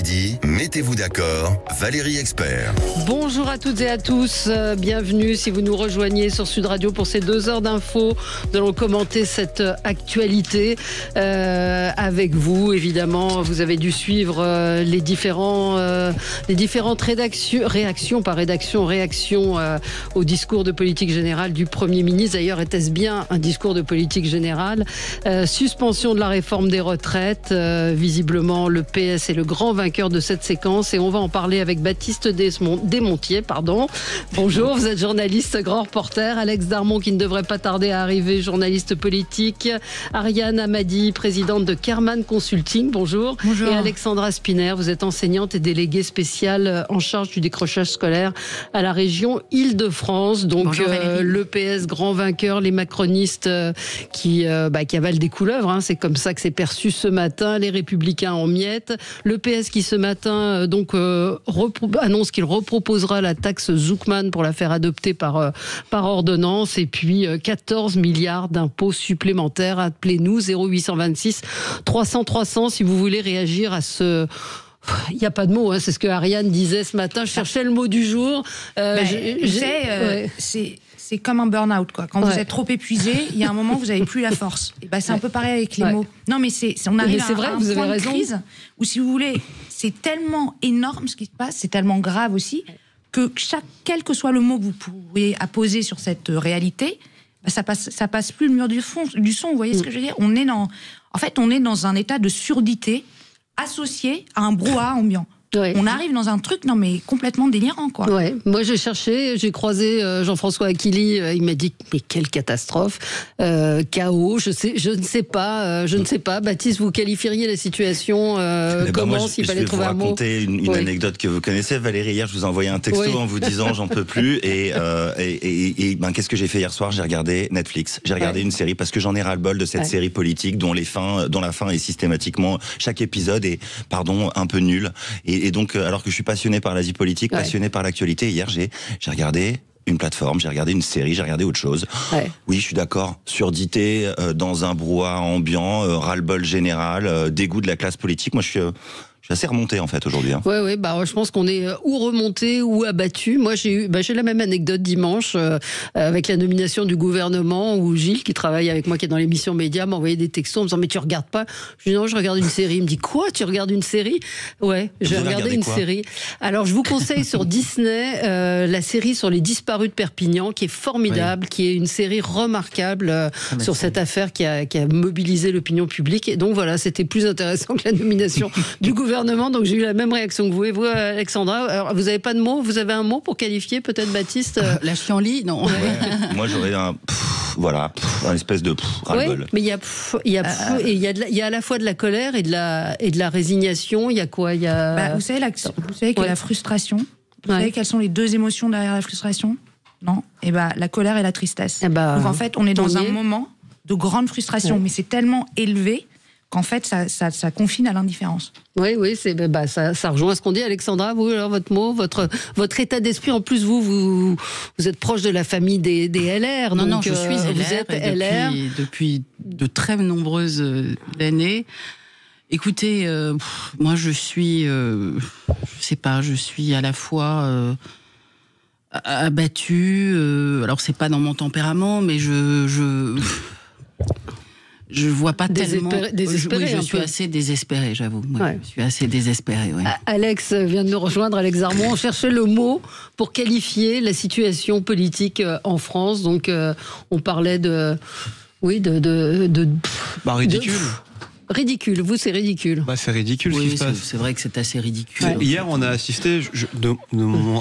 midi, mettez-vous d'accord, Valérie Expert. Bonjour à toutes et à tous, bienvenue si vous nous rejoignez sur Sud Radio pour ces 2 heures d'infos. Nous allons commenter cette actualité avec vous. Évidemment, vous avez dû suivre les différentes réactions au discours de politique générale du Premier ministre. D'ailleurs, était-ce bien un discours de politique générale? Suspension de la réforme des retraites. Visiblement, le PS est le grand vainqueur de cette séquence et on va en parler avec Baptiste Desmontiers. Bonjour, vous êtes journaliste, grand reporter. Alex Darmon, qui ne devrait pas tarder à arriver, journaliste politique. Ariane Hamadi, présidente de Kerman Consulting. Bonjour. Bonjour. Et Alexandra Spinner, vous êtes enseignante et déléguée spéciale en charge du décrochage scolaire à la région Île-de-France. Donc, bonjour, le PS grand vainqueur, les macronistes qui avalent des couleuvres. C'est comme ça que c'est perçu ce matin. Les Républicains en miettes. Le PS qui ce matin annonce qu'il reproposera la taxe Zuckman pour la faire adopter par ordonnance. Et puis 14 milliards d'impôts supplémentaires. Appelez-nous 0826 300 300 si vous voulez réagir à ce... Il n'y a pas de mot, c'est ce que Ariane disait ce matin. Je cherchais le mot du jour. C'est comme un burn-out, quoi. Quand vous êtes trop épuisé, il y a un moment où vous n'avez plus la force. Et c'est un peu pareil avec les mots. Non, mais on arrive à un point de crise où, si vous voulez, c'est tellement énorme ce qui se passe, c'est tellement grave aussi, que quel que soit le mot que vous pourriez apposer sur cette réalité, ça passe plus le mur du son. Vous voyez ce que je veux dire ? On est dans un état de surdité associé à un brouhaha ambiant. Ouais. On arrive dans un truc complètement délirant, quoi. Ouais. Moi j'ai croisé Jean-François Aquili, il m'a dit mais quelle catastrophe, chaos, je ne sais pas. Baptiste, vous qualifieriez la situation comment, s'il fallait trouver un mot? Je vais vous raconter une anecdote que vous connaissez, Valérie. Hier, je vous ai envoyé un texto en vous disant j'en peux plus et qu'est-ce que j'ai fait hier soir? J'ai regardé Netflix, j'ai regardé une série parce que j'en ai ras-le-bol de cette série politique dont la fin est systématiquement, chaque épisode est un peu nul. Et donc, alors que je suis passionné par la vie politique, passionné par l'actualité, hier, j'ai regardé une plateforme, j'ai regardé une série, j'ai regardé autre chose. Ouais. Oui, je suis d'accord. Surdité, dans un brouhaha ambiant, ras-le-bol général, dégoût de la classe politique. Moi, je suis assez remonté, en fait, aujourd'hui. Oui, je pense qu'on est ou remonté ou abattu. Moi, j'ai la même anecdote dimanche avec la nomination du gouvernement où Gilles, qui travaille avec moi, qui est dans l'émission Média, m'a envoyé des textos en me disant mais tu regardes pas? Je dis non, je regarde une série. Il me dit quoi? Tu regardes une série? Ouais, j'ai regardé une série. Alors, je vous conseille sur Disney la série sur les disparus de Perpignan, qui est formidable, qui est une série remarquable sur cette affaire qui a mobilisé l'opinion publique. Et donc voilà, c'était plus intéressant que la nomination du gouvernement. Donc j'ai eu la même réaction que vous. Et vous, Alexandra, alors, vous n'avez pas de mots? Vous avez un mot pour qualifier peut-être, Baptiste? La chienlit, non. Moi j'aurais un espèce de ras-le-bol. Mais il y a à la fois de la colère et de la résignation. Il y a quoi? Vous savez que la frustration. Vous savez quelles sont les 2 émotions derrière la frustration? Non. La colère et la tristesse. Donc en fait, on est dans un moment de grande frustration, mais c'est tellement élevé qu'en fait, ça confine à l'indifférence. Oui, ça rejoint ce qu'on dit. Alexandra, vous, alors, votre mot, votre état d'esprit, en plus, vous êtes proche de la famille des LR. Non, je suis LR, vous êtes LR. Depuis de très nombreuses années. Écoutez, moi, je suis à la fois abattue, alors c'est pas dans mon tempérament, mais je vois pas tellement. Désespéré, je suis assez désespérée, j'avoue. Je suis assez désespérée. Ouais. Alex vient de nous rejoindre, Alex Darmon. On cherchait le mot pour qualifier la situation politique en France. Donc, on parlait ridicule. Ridicule, vous c'est ridicule. C'est ridicule ce qui se passe. C'est vrai que c'est assez ridicule. Hier on a assisté,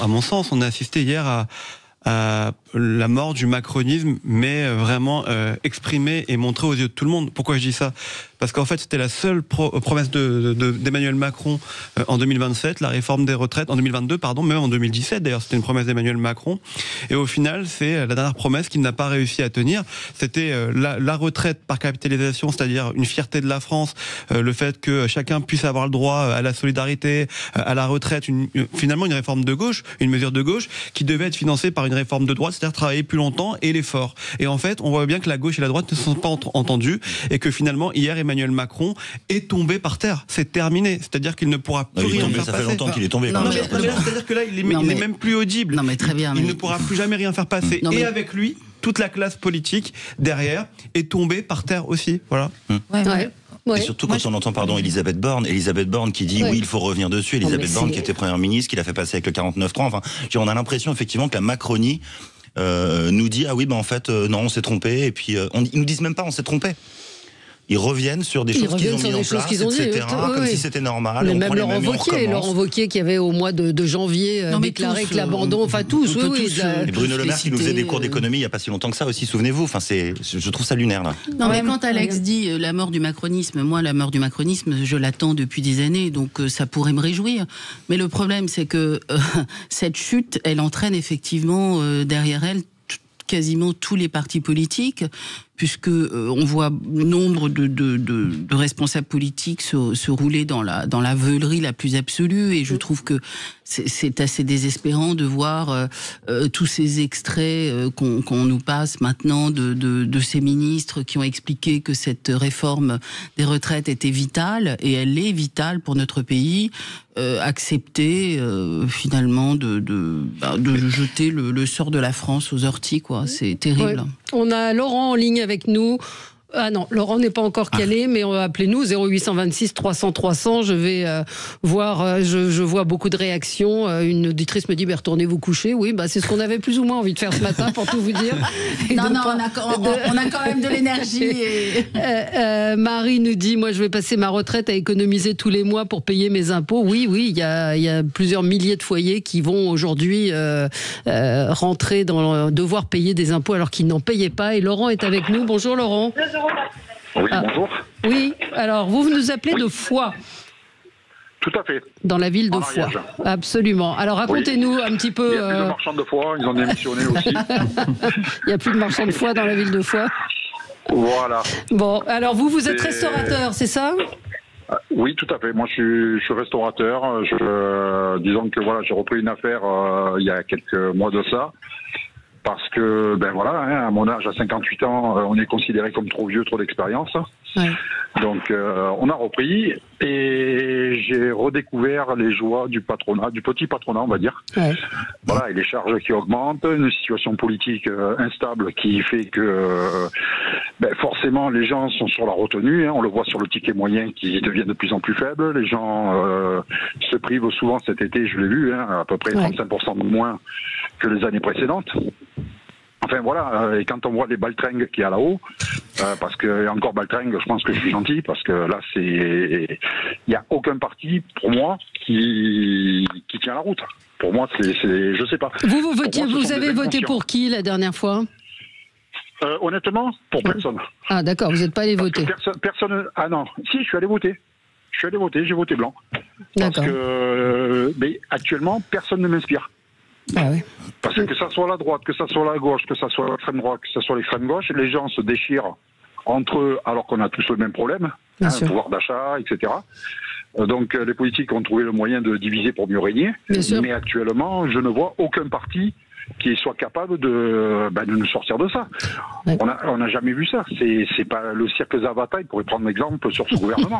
à mon sens, hier à la mort du macronisme, mais vraiment exprimée et montrée aux yeux de tout le monde. Pourquoi je dis ça? Parce qu'en fait, c'était la seule promesse d'Emmanuel Macron en 2027, la réforme des retraites, en 2022, même en 2017, d'ailleurs, c'était une promesse d'Emmanuel Macron. Et au final, c'est la dernière promesse qu'il n'a pas réussi à tenir. C'était la retraite par capitalisation, c'est-à-dire une fierté de la France, le fait que chacun puisse avoir le droit à la solidarité, à la retraite, finalement une réforme de gauche, une mesure de gauche, qui devait être financée par une réforme de droite, c'est-à-dire travailler plus longtemps et l'effort. Et en fait, on voit bien que la gauche et la droite ne se sont pas entendues, et que finalement, hier, Emmanuel Macron est tombé par terre. C'est terminé. C'est-à-dire qu'il ne pourra plus rien faire passer. Ça fait longtemps qu'il est tombé. Non, mais c'est-à-dire que là, il n'est même plus audible. Non, mais très bien. Il ne pourra plus jamais rien faire passer. Et avec lui, toute la classe politique derrière est tombée par terre aussi. Voilà. Et surtout quand on entend, Elisabeth Borne qui dit oui, il faut revenir dessus. Elisabeth Borne qui était première ministre, qui l'a fait passer avec le 49.3. Enfin, on a l'impression effectivement que la Macronie nous dit ah oui, en fait, non, on s'est trompé. Et puis ils nous disent même pas on s'est trompé. Ils reviennent sur des choses qu'ils ont mis en place, etc. Comme si c'était normal. Mais même Laurent Wauquiez qui avait au mois de janvier déclaré que l'abandon, enfin tous, Et Bruno Le Maire qui nous faisait des cours d'économie il n'y a pas si longtemps que ça aussi, souvenez-vous. Enfin, je trouve ça lunaire là. Non, mais quand Alex dit la mort du macronisme, moi la mort du macronisme, je l'attends depuis des années, donc ça pourrait me réjouir. Mais le problème, c'est que cette chute, elle entraîne effectivement derrière elle quasiment tous les partis politiques, puisque on voit nombre de responsables politiques se rouler dans la veulerie la plus absolue, et je trouve que c'est assez désespérant de voir tous ces extraits qu'on nous passe maintenant de ces ministres qui ont expliqué que cette réforme des retraites était vitale, et elle est vitale pour notre pays. Accepter finalement de jeter le sort de la France aux orties, quoi. C'est terrible. Ouais. On a Laurent en ligne avec nous. Ah non, Laurent n'est pas encore calé, mais appelez-nous 0826 300 300. Je vais voir, je vois beaucoup de réactions. Une auditrice me dit retournez vous coucher. Oui, c'est ce qu'on avait plus ou moins envie de faire ce matin, pour tout vous dire. Et on a quand même de l'énergie. Marie nous dit moi je vais passer ma retraite à économiser tous les mois pour payer mes impôts. Oui, il y a plusieurs milliers de foyers qui vont aujourd'hui rentrer devoir payer des impôts alors qu'ils n'en payaient pas. Et Laurent est avec nous. Bonjour Laurent. Oui, bonjour. Oui, alors vous nous appelez de Foix. Tout à fait. Dans la ville de Foix. Absolument. Alors racontez-nous un petit peu... Il n'y a plus de marchands de Foix, ils ont démissionné aussi. Il n'y a plus de marchands de Foix dans la ville de Foix. Voilà. Bon, alors vous êtes restaurateur, c'est ça ? Oui, tout à fait. Moi, je suis restaurateur. Disons que j'ai repris une affaire il y a quelques mois de ça. Parce que, à mon âge, à 58 ans, on est considéré comme trop vieux, trop d'expérience. Ouais. Donc, on a repris et j'ai redécouvert les joies du patronat, du petit patronat, on va dire. Ouais. Voilà, et les charges qui augmentent, une situation politique instable qui fait que, forcément, les gens sont sur la retenue. On le voit sur le ticket moyen qui devient de plus en plus faible. Les gens se privent souvent cet été, je l'ai vu, à peu près 35% de moins que les années précédentes. Enfin voilà, et quand on voit les baltringues qu'il y a là-haut, parce que encore baltringue, je pense que je suis gentil, parce que là il n'y a aucun parti pour moi qui tient la route. Pour moi, je sais pas. Vous avez voté pour qui la dernière fois? Honnêtement, pour personne. Ah d'accord, vous n'êtes pas allé voter. Personne. Ah non, si, je suis allé voter. J'ai voté blanc. Parce que, mais actuellement, personne ne m'inspire. Ah oui. Parce que ça soit la droite, que ça soit la gauche, que ça soit l'extrême droite, que ça soit l'extrême gauche, les gens se déchirent entre eux alors qu'on a tous le même problème, pouvoir d'achat, etc. Donc les politiques ont trouvé le moyen de diviser pour mieux régner. Mais actuellement, je ne vois aucun parti qui soit capable de nous sortir de ça. Ouais. On n'a jamais vu ça. C'est pas le cirque Zavataï pourrait prendre l'exemple sur ce gouvernement.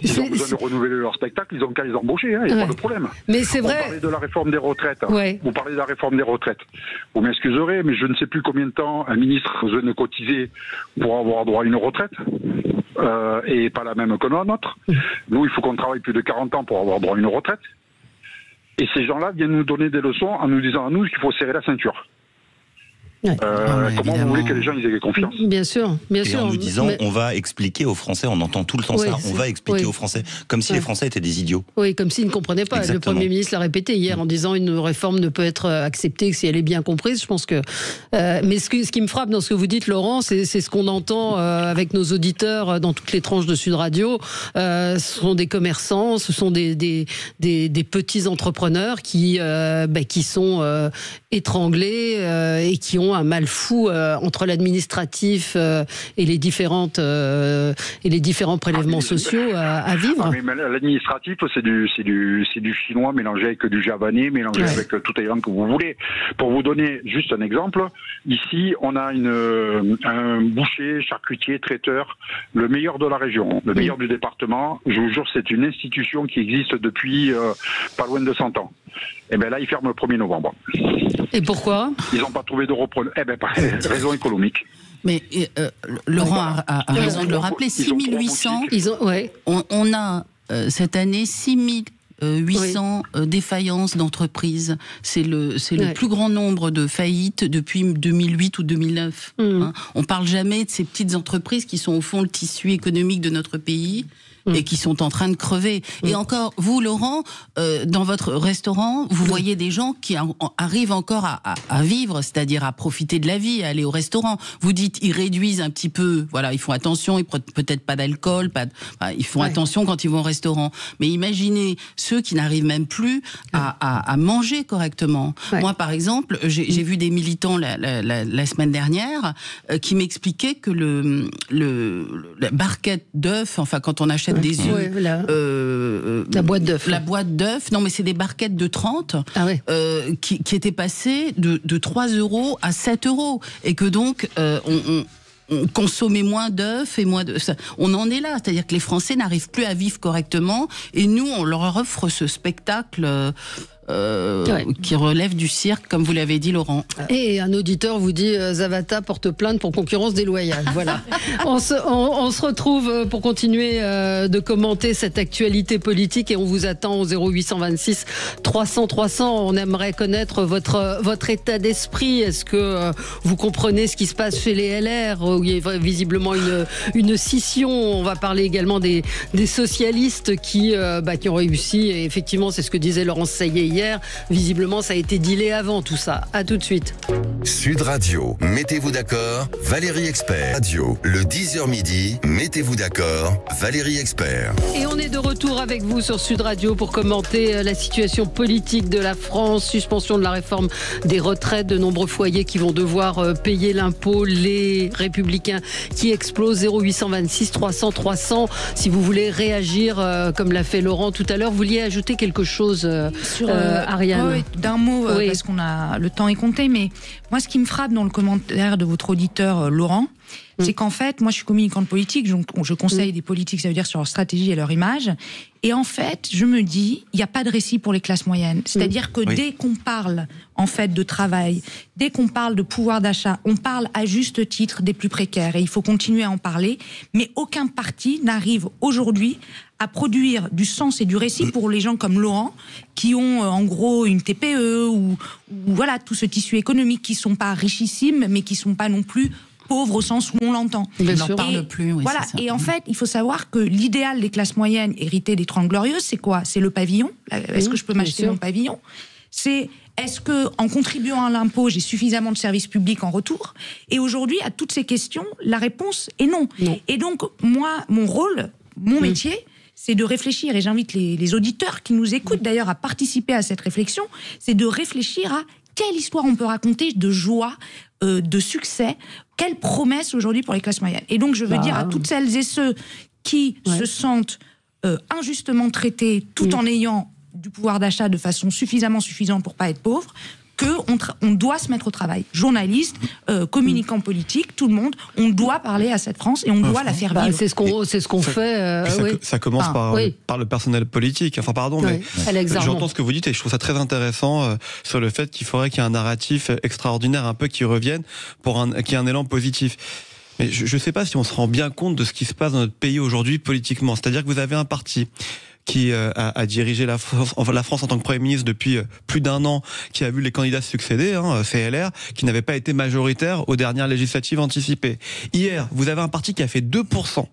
Ils ont besoin de renouveler leur spectacle, ils ont qu'à les embaucher, il n'y a pas de problème. Mais c'est vrai. Vous parlez de la réforme des retraites. Vous parlez de la réforme des retraites. Vous m'excuserez, mais je ne sais plus combien de temps un ministre a besoin de cotiser pour avoir droit à une retraite. Et pas la même que la nôtre. Nous, il faut qu'on travaille plus de 40 ans pour avoir droit à une retraite. Et ces gens-là viennent nous donner des leçons en nous disant à nous qu'il faut serrer la ceinture. Ouais. Comment vous voulez que les gens ils aient confiance? Bien sûr. Et en nous disant, on va expliquer aux Français, on entend tout le temps ça, on va expliquer aux Français, comme si les Français étaient des idiots. Oui, comme s'ils ne comprenaient pas. Exactement. Le Premier ministre l'a répété hier en disant une réforme ne peut être acceptée que si elle est bien comprise. Je pense que. Mais ce qui me frappe dans ce que vous dites, Laurent, c'est ce qu'on entend avec nos auditeurs dans toutes les tranches de Sud Radio. Ce sont des commerçants, ce sont des petits entrepreneurs qui sont étranglés et qui ont ont un mal fou entre l'administratif et les différents prélèvements sociaux à vivre. Mais l'administratif, c'est du chinois mélangé avec du javanais, mélangé avec toute la langue que vous voulez. Pour vous donner juste un exemple, ici, on a un boucher, charcutier, traiteur, le meilleur de la région, le meilleur du département. Je vous jure, c'est une institution qui existe depuis pas loin de 100 ans. Et bien là, ils ferment le 1er novembre. Et pourquoi ? Ils n'ont pas trouvé de repreneur. Eh bien, raison économique. Mais Laurent a raison de le rappeler, 6800, on a cette année 6800 défaillances d'entreprises. C'est le plus grand nombre de faillites depuis 2008 ou 2009. Hein. On ne parle jamais de ces petites entreprises qui sont au fond le tissu économique de notre pays et qui sont en train de crever. Et encore, vous, Laurent, dans votre restaurant, vous voyez des gens qui arrivent encore à vivre, c'est-à-dire à profiter de la vie, à aller au restaurant. Vous dites, ils réduisent un petit peu, voilà, ils font attention, ils prennent peut-être pas d'alcool, ils font attention quand ils vont au restaurant. Mais imaginez ceux qui n'arrivent même plus à manger correctement. Moi, par exemple, j'ai vu des militants la semaine dernière qui m'expliquaient que la barquette d'œufs, enfin, quand on achète des œufs, la boîte d'œufs. La boîte d'œufs, non mais c'est des barquettes de 30 qui étaient passées de 3 € à 7 €. Et que donc, on consommait moins d'œufs et moins de... On en est là, c'est-à-dire que les Français n'arrivent plus à vivre correctement et nous, on leur offre ce spectacle... qui relève du cirque, comme vous l'avez dit, Laurent. Et un auditeur vous dit Zavata porte plainte pour concurrence déloyale. Voilà. on se retrouve pour continuer de commenter cette actualité politique et on vous attend au 0826 300 300. On aimerait connaître votre état d'esprit. Est-ce que vous comprenez ce qui se passe chez les LR où il y a visiblement une scission? On va parler également des socialistes qui ont réussi. Et effectivement, c'est ce que disait Laurence Saillet hier. Visiblement, ça a été dealé avant tout ça. À tout de suite. Sud Radio, mettez-vous d'accord, Valérie Expert. Radio, le 10h midi, mettez-vous d'accord, Valérie Expert. Et on est de retour avec vous sur Sud Radio pour commenter la situation politique de la France, suspension de la réforme des retraites, de nombreux foyers qui vont devoir payer l'impôt, les Républicains qui explosent. 0826 300 300. Si vous voulez réagir, comme l'a fait Laurent tout à l'heure, vous vouliez ajouter quelque chose sur Ariane. Oui, d'un mot, parce qu'on a le temps est compté, mais moi, ce qui me frappe dans le commentaire de votre auditeur Laurent, c'est qu'en fait, moi, je suis communicante politique, je conseille des politiques, ça veut dire sur leur stratégie et leur image, et en fait, je me dis, il n'y a pas de récit pour les classes moyennes. C'est-à-dire que dès qu'on parle, en fait, de travail, dès qu'on parle de pouvoir d'achat, on parle à juste titre des plus précaires, et il faut continuer à en parler, mais aucun parti n'arrive aujourd'hui à produire du sens et du récit pour les gens comme Laurent, qui ont en gros une TPE ou voilà tout ce tissu économique, qui sont pas richissimes, mais qui sont pas non plus pauvres au sens où on l'entend. On n'en parle plus. Oui, voilà. Et en fait, il faut savoir que l'idéal des classes moyennes héritées des 30 Glorieuses, c'est quoi? C'est le pavillon. Est-ce que je peux m'acheter mon pavillon? C'est est-ce que, en contribuant à l'impôt, j'ai suffisamment de services publics en retour? Et aujourd'hui, à toutes ces questions, la réponse est non. Et donc, moi, mon rôle, mon métier, c'est de réfléchir, et j'invite les auditeurs qui nous écoutent d'ailleurs à participer à cette réflexion, c'est de réfléchir à quelle histoire on peut raconter de joie, de succès, quelle promesse aujourd'hui pour les classes moyennes. Et donc je veux dire à toutes celles et ceux qui se sentent injustement traités tout en ayant du pouvoir d'achat de façon suffisamment suffisante pour pas être pauvres, qu'on doit se mettre au travail. Journalistes, communicants politiques, tout le monde, on doit parler à cette France et on doit la faire vivre. C'est ce qu'on fait. Ça commence par le personnel politique. Enfin, pardon, mais j'entends ce que vous dites et je trouve ça très intéressant sur le fait qu'il faudrait qu'il y ait un narratif extraordinaire, un peu qui revienne pour qu'il y ait un élan positif. Mais je ne sais pas si on se rend bien compte de ce qui se passe dans notre pays aujourd'hui politiquement. C'est-à-dire que vous avez un parti qui a dirigé la France en tant que Premier ministre depuis plus d'1 an, qui a vu les candidats succéder, CLR, qui n'avait pas été majoritaire aux dernières législatives anticipées. Hier, vous avez un parti qui a fait 2%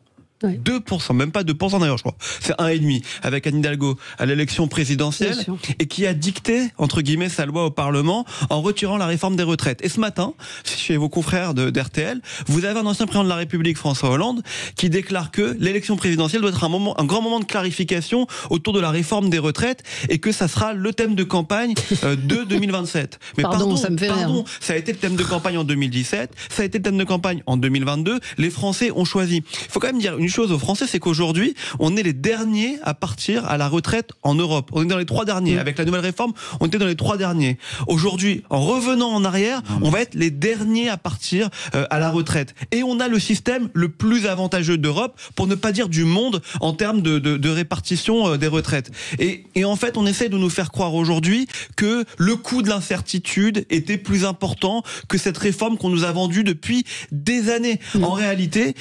Ouais. 2%, même pas 2% d'ailleurs, je crois. C'est 1,5% avec Anne Hidalgo à l'élection présidentielle et qui a dicté, entre guillemets, sa loi au Parlement en retirant la réforme des retraites. Et ce matin, chez vos confrères d'RTL, vous avez un ancien président de la République, François Hollande, qui déclare que l'élection présidentielle doit être un grand moment de clarification autour de la réforme des retraites et que ça sera le thème de campagne de 2027. Mais pardon, ça me fait rire. Ça a été le thème de campagne en 2017, ça a été le thème de campagne en 2022. Les Français ont choisi. Il faut quand même dire une chose aux Français, c'est qu'aujourd'hui, on est les derniers à partir à la retraite en Europe. On est dans les 3 derniers. Avec la nouvelle réforme, on était dans les 3 derniers. Aujourd'hui, en revenant en arrière, on va être les derniers à partir à la retraite. Et on a le système le plus avantageux d'Europe, pour ne pas dire du monde, en termes de répartition des retraites. Et en fait, on essaie de nous faire croire aujourd'hui que le coût de l'incertitude était plus important que cette réforme qu'on nous a vendue depuis des années. En réalité,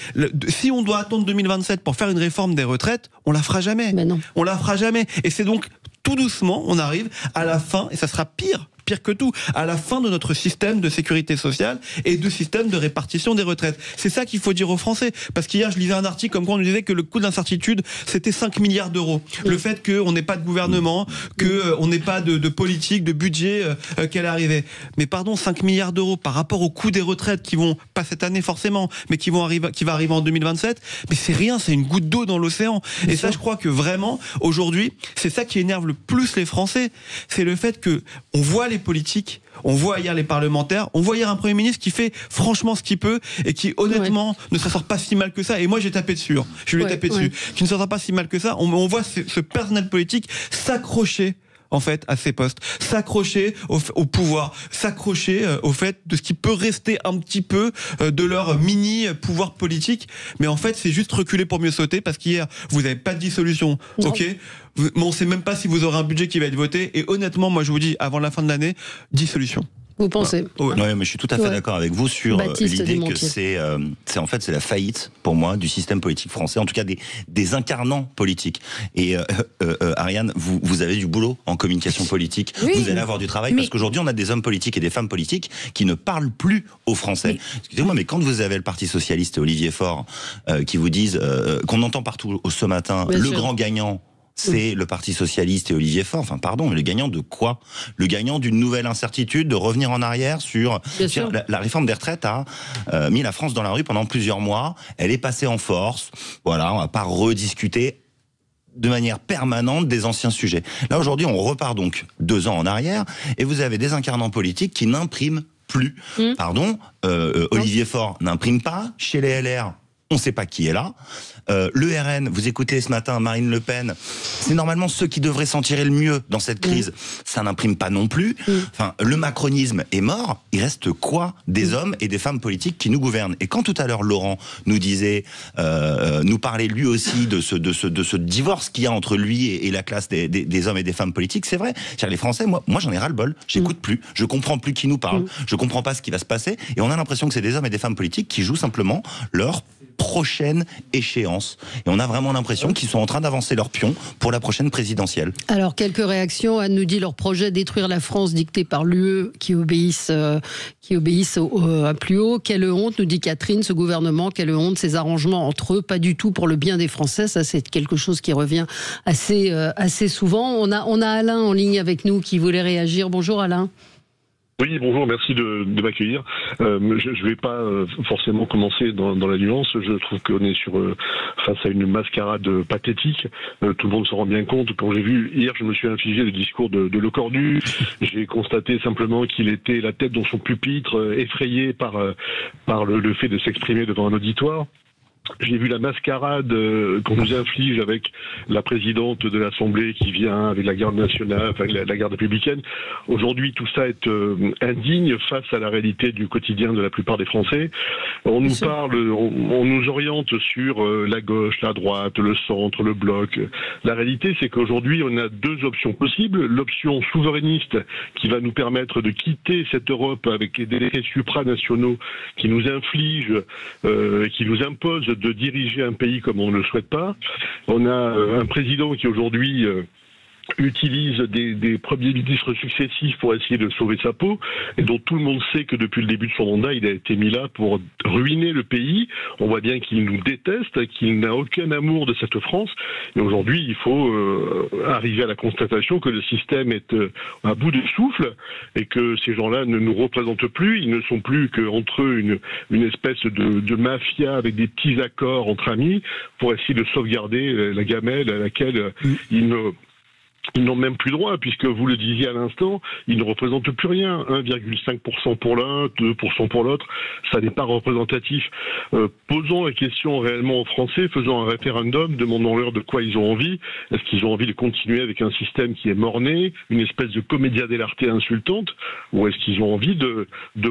si on doit attendre 2027 pour faire une réforme des retraites, on la fera jamais. Non. On la fera jamais. Et c'est donc tout doucement, on arrive à la fin, et ça sera pire que tout, à la fin de notre système de sécurité sociale et de système de répartition des retraites. C'est ça qu'il faut dire aux Français. Parce qu'hier, je lisais un article comme quoi on nous disait que le coût de l'incertitude, c'était 5 milliards d'euros. Le fait qu'on n'ait pas de gouvernement, qu'on n'ait pas de politique, de budget qu'elle est arrivée. Mais pardon, 5 milliards d'euros par rapport au coût des retraites qui vont, pas cette année forcément, mais qui va arriver en 2027, mais c'est rien, c'est une goutte d'eau dans l'océan. Et ça, je crois que vraiment, aujourd'hui, c'est ça qui énerve le plus les Français. C'est le fait que on voit les politiques, on voit hier les parlementaires, on voit hier un Premier ministre qui fait franchement ce qu'il peut et qui honnêtement ne s'en sort pas si mal que ça. Et moi j'ai tapé dessus, je lui ai tapé dessus, qui ne s'en sort pas si mal que ça. On voit ce personnel politique s'accrocher en fait à ces postes, s'accrocher au pouvoir, s'accrocher au fait de ce qui peut rester un petit peu de leur mini pouvoir politique, mais en fait c'est juste reculer pour mieux sauter, parce qu'hier vous n'avez pas de dissolution, ok, mais on ne sait même pas si vous aurez un budget qui va être voté, et honnêtement moi je vous dis, avant la fin de l'année, dissolution. Vous pensez? Ouais, mais je suis tout à fait d'accord avec vous sur l'idée que c'est en fait c'est la faillite pour moi du système politique français, en tout cas des incarnants politiques. Et Ariane, vous avez du boulot en communication politique, vous allez avoir du travail, parce qu'aujourd'hui on a des hommes politiques et des femmes politiques qui ne parlent plus aux Français. Excusez-moi, mais quand vous avez le Parti socialiste et Olivier Faure qui vous disent qu'on entend partout ce matin, le grand gagnant, c'est le Parti socialiste et Olivier Faure. Enfin, pardon, mais le gagnant de quoi? Le gagnant d'une nouvelle incertitude, de revenir en arrière sur la réforme des retraites a mis la France dans la rue pendant plusieurs mois. Elle est passée en force. Voilà, on va pas rediscuter de manière permanente des anciens sujets. Là, aujourd'hui, on repart donc 2 ans en arrière, et vous avez des incarnants politiques qui n'impriment plus. Pardon, Olivier Faure n'imprime pas. Chez les LR, on ne sait pas qui est là. Le RN, vous écoutez ce matin Marine Le Pen, c'est normalement ceux qui devraient s'en tirer le mieux dans cette crise. Ça n'imprime pas non plus. Enfin, le macronisme est mort. Il reste quoi? Des hommes et des femmes politiques qui nous gouvernent. Et quand tout à l'heure Laurent nous disait, nous parlait lui aussi de ce divorce qu'il y a entre lui et la classe des hommes et des femmes politiques, c'est vrai. C'est-à-dire, les Français, moi j'en ai ras le bol. J'écoute plus. Je comprends plus qui nous parle. Je comprends pas ce qui va se passer. Et on a l'impression que c'est des hommes et des femmes politiques qui jouent simplement leur prochaine échéance. Et on a vraiment l'impression qu'ils sont en train d'avancer leur pion pour la prochaine présidentielle. Alors, quelques réactions. Anne nous dit leur projet détruire la France dicté par l'UE qui obéissent à plus haut. Quelle honte, nous dit Catherine, ce gouvernement, quelle honte, ces arrangements entre eux, pas du tout pour le bien des Français. Ça, c'est quelque chose qui revient assez souvent. On a Alain en ligne avec nous qui voulait réagir. Bonjour Alain. Oui, bonjour, merci de m'accueillir. Je ne vais pas forcément commencer dans la nuance. Je trouve qu'on est face à une mascarade pathétique. Tout le monde se rend bien compte. Quand j'ai vu hier, je me suis infligé le discours de Lecornu. J'ai constaté simplement qu'il était la tête dans son pupitre, effrayé par le fait de s'exprimer devant un auditoire. J'ai vu la mascarade qu'on nous inflige avec la présidente de l'Assemblée qui vient avec la garde nationale, enfin la garde républicaine. Aujourd'hui, tout ça est indigne face à la réalité du quotidien de la plupart des Français. On nous parle, on nous oriente sur la gauche, la droite, le centre, le bloc. La réalité, c'est qu'aujourd'hui, on a 2 options possibles. L'option souverainiste qui va nous permettre de quitter cette Europe avec des décrets supranationaux qui nous infligent, qui nous imposent de diriger un pays comme on ne le souhaite pas. On a un président qui aujourd'hui utilise des premiers ministres successifs pour essayer de sauver sa peau, et dont tout le monde sait que depuis le début de son mandat, il a été mis là pour ruiner le pays. On voit bien qu'il nous déteste, qu'il n'a aucun amour de cette France. Et aujourd'hui, il faut arriver à la constatation que le système est à bout de souffle et que ces gens-là ne nous représentent plus. Ils ne sont plus qu'entre eux une espèce de mafia avec des petits accords entre amis pour essayer de sauvegarder la gamelle à laquelle ils n'ont même plus droit, puisque vous le disiez à l'instant, ils ne représentent plus rien. 1,5% pour l'un, 2% pour l'autre, ça n'est pas représentatif. Posons la question réellement aux Français, faisons un référendum, demandons-leur de quoi ils ont envie. Est-ce qu'ils ont envie de continuer avec un système qui est mort-né, une espèce de commedia dell'arte insultante, ou est-ce qu'ils ont envie de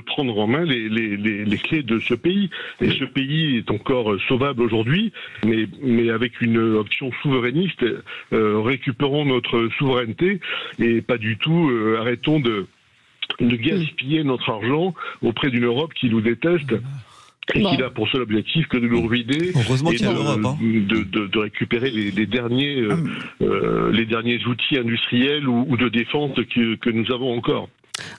prendre en main les clés de ce pays? Et ce pays est encore sauvable aujourd'hui, mais avec une option souverainiste, récupérons notre souveraineté et pas du tout arrêtons de gaspiller notre argent auprès d'une Europe qui nous déteste et qui n'a pour seul objectif que de nous ruiner. Heureusement et qu'il y a l'Europe, hein. de récupérer les derniers outils industriels ou de défense que nous avons encore.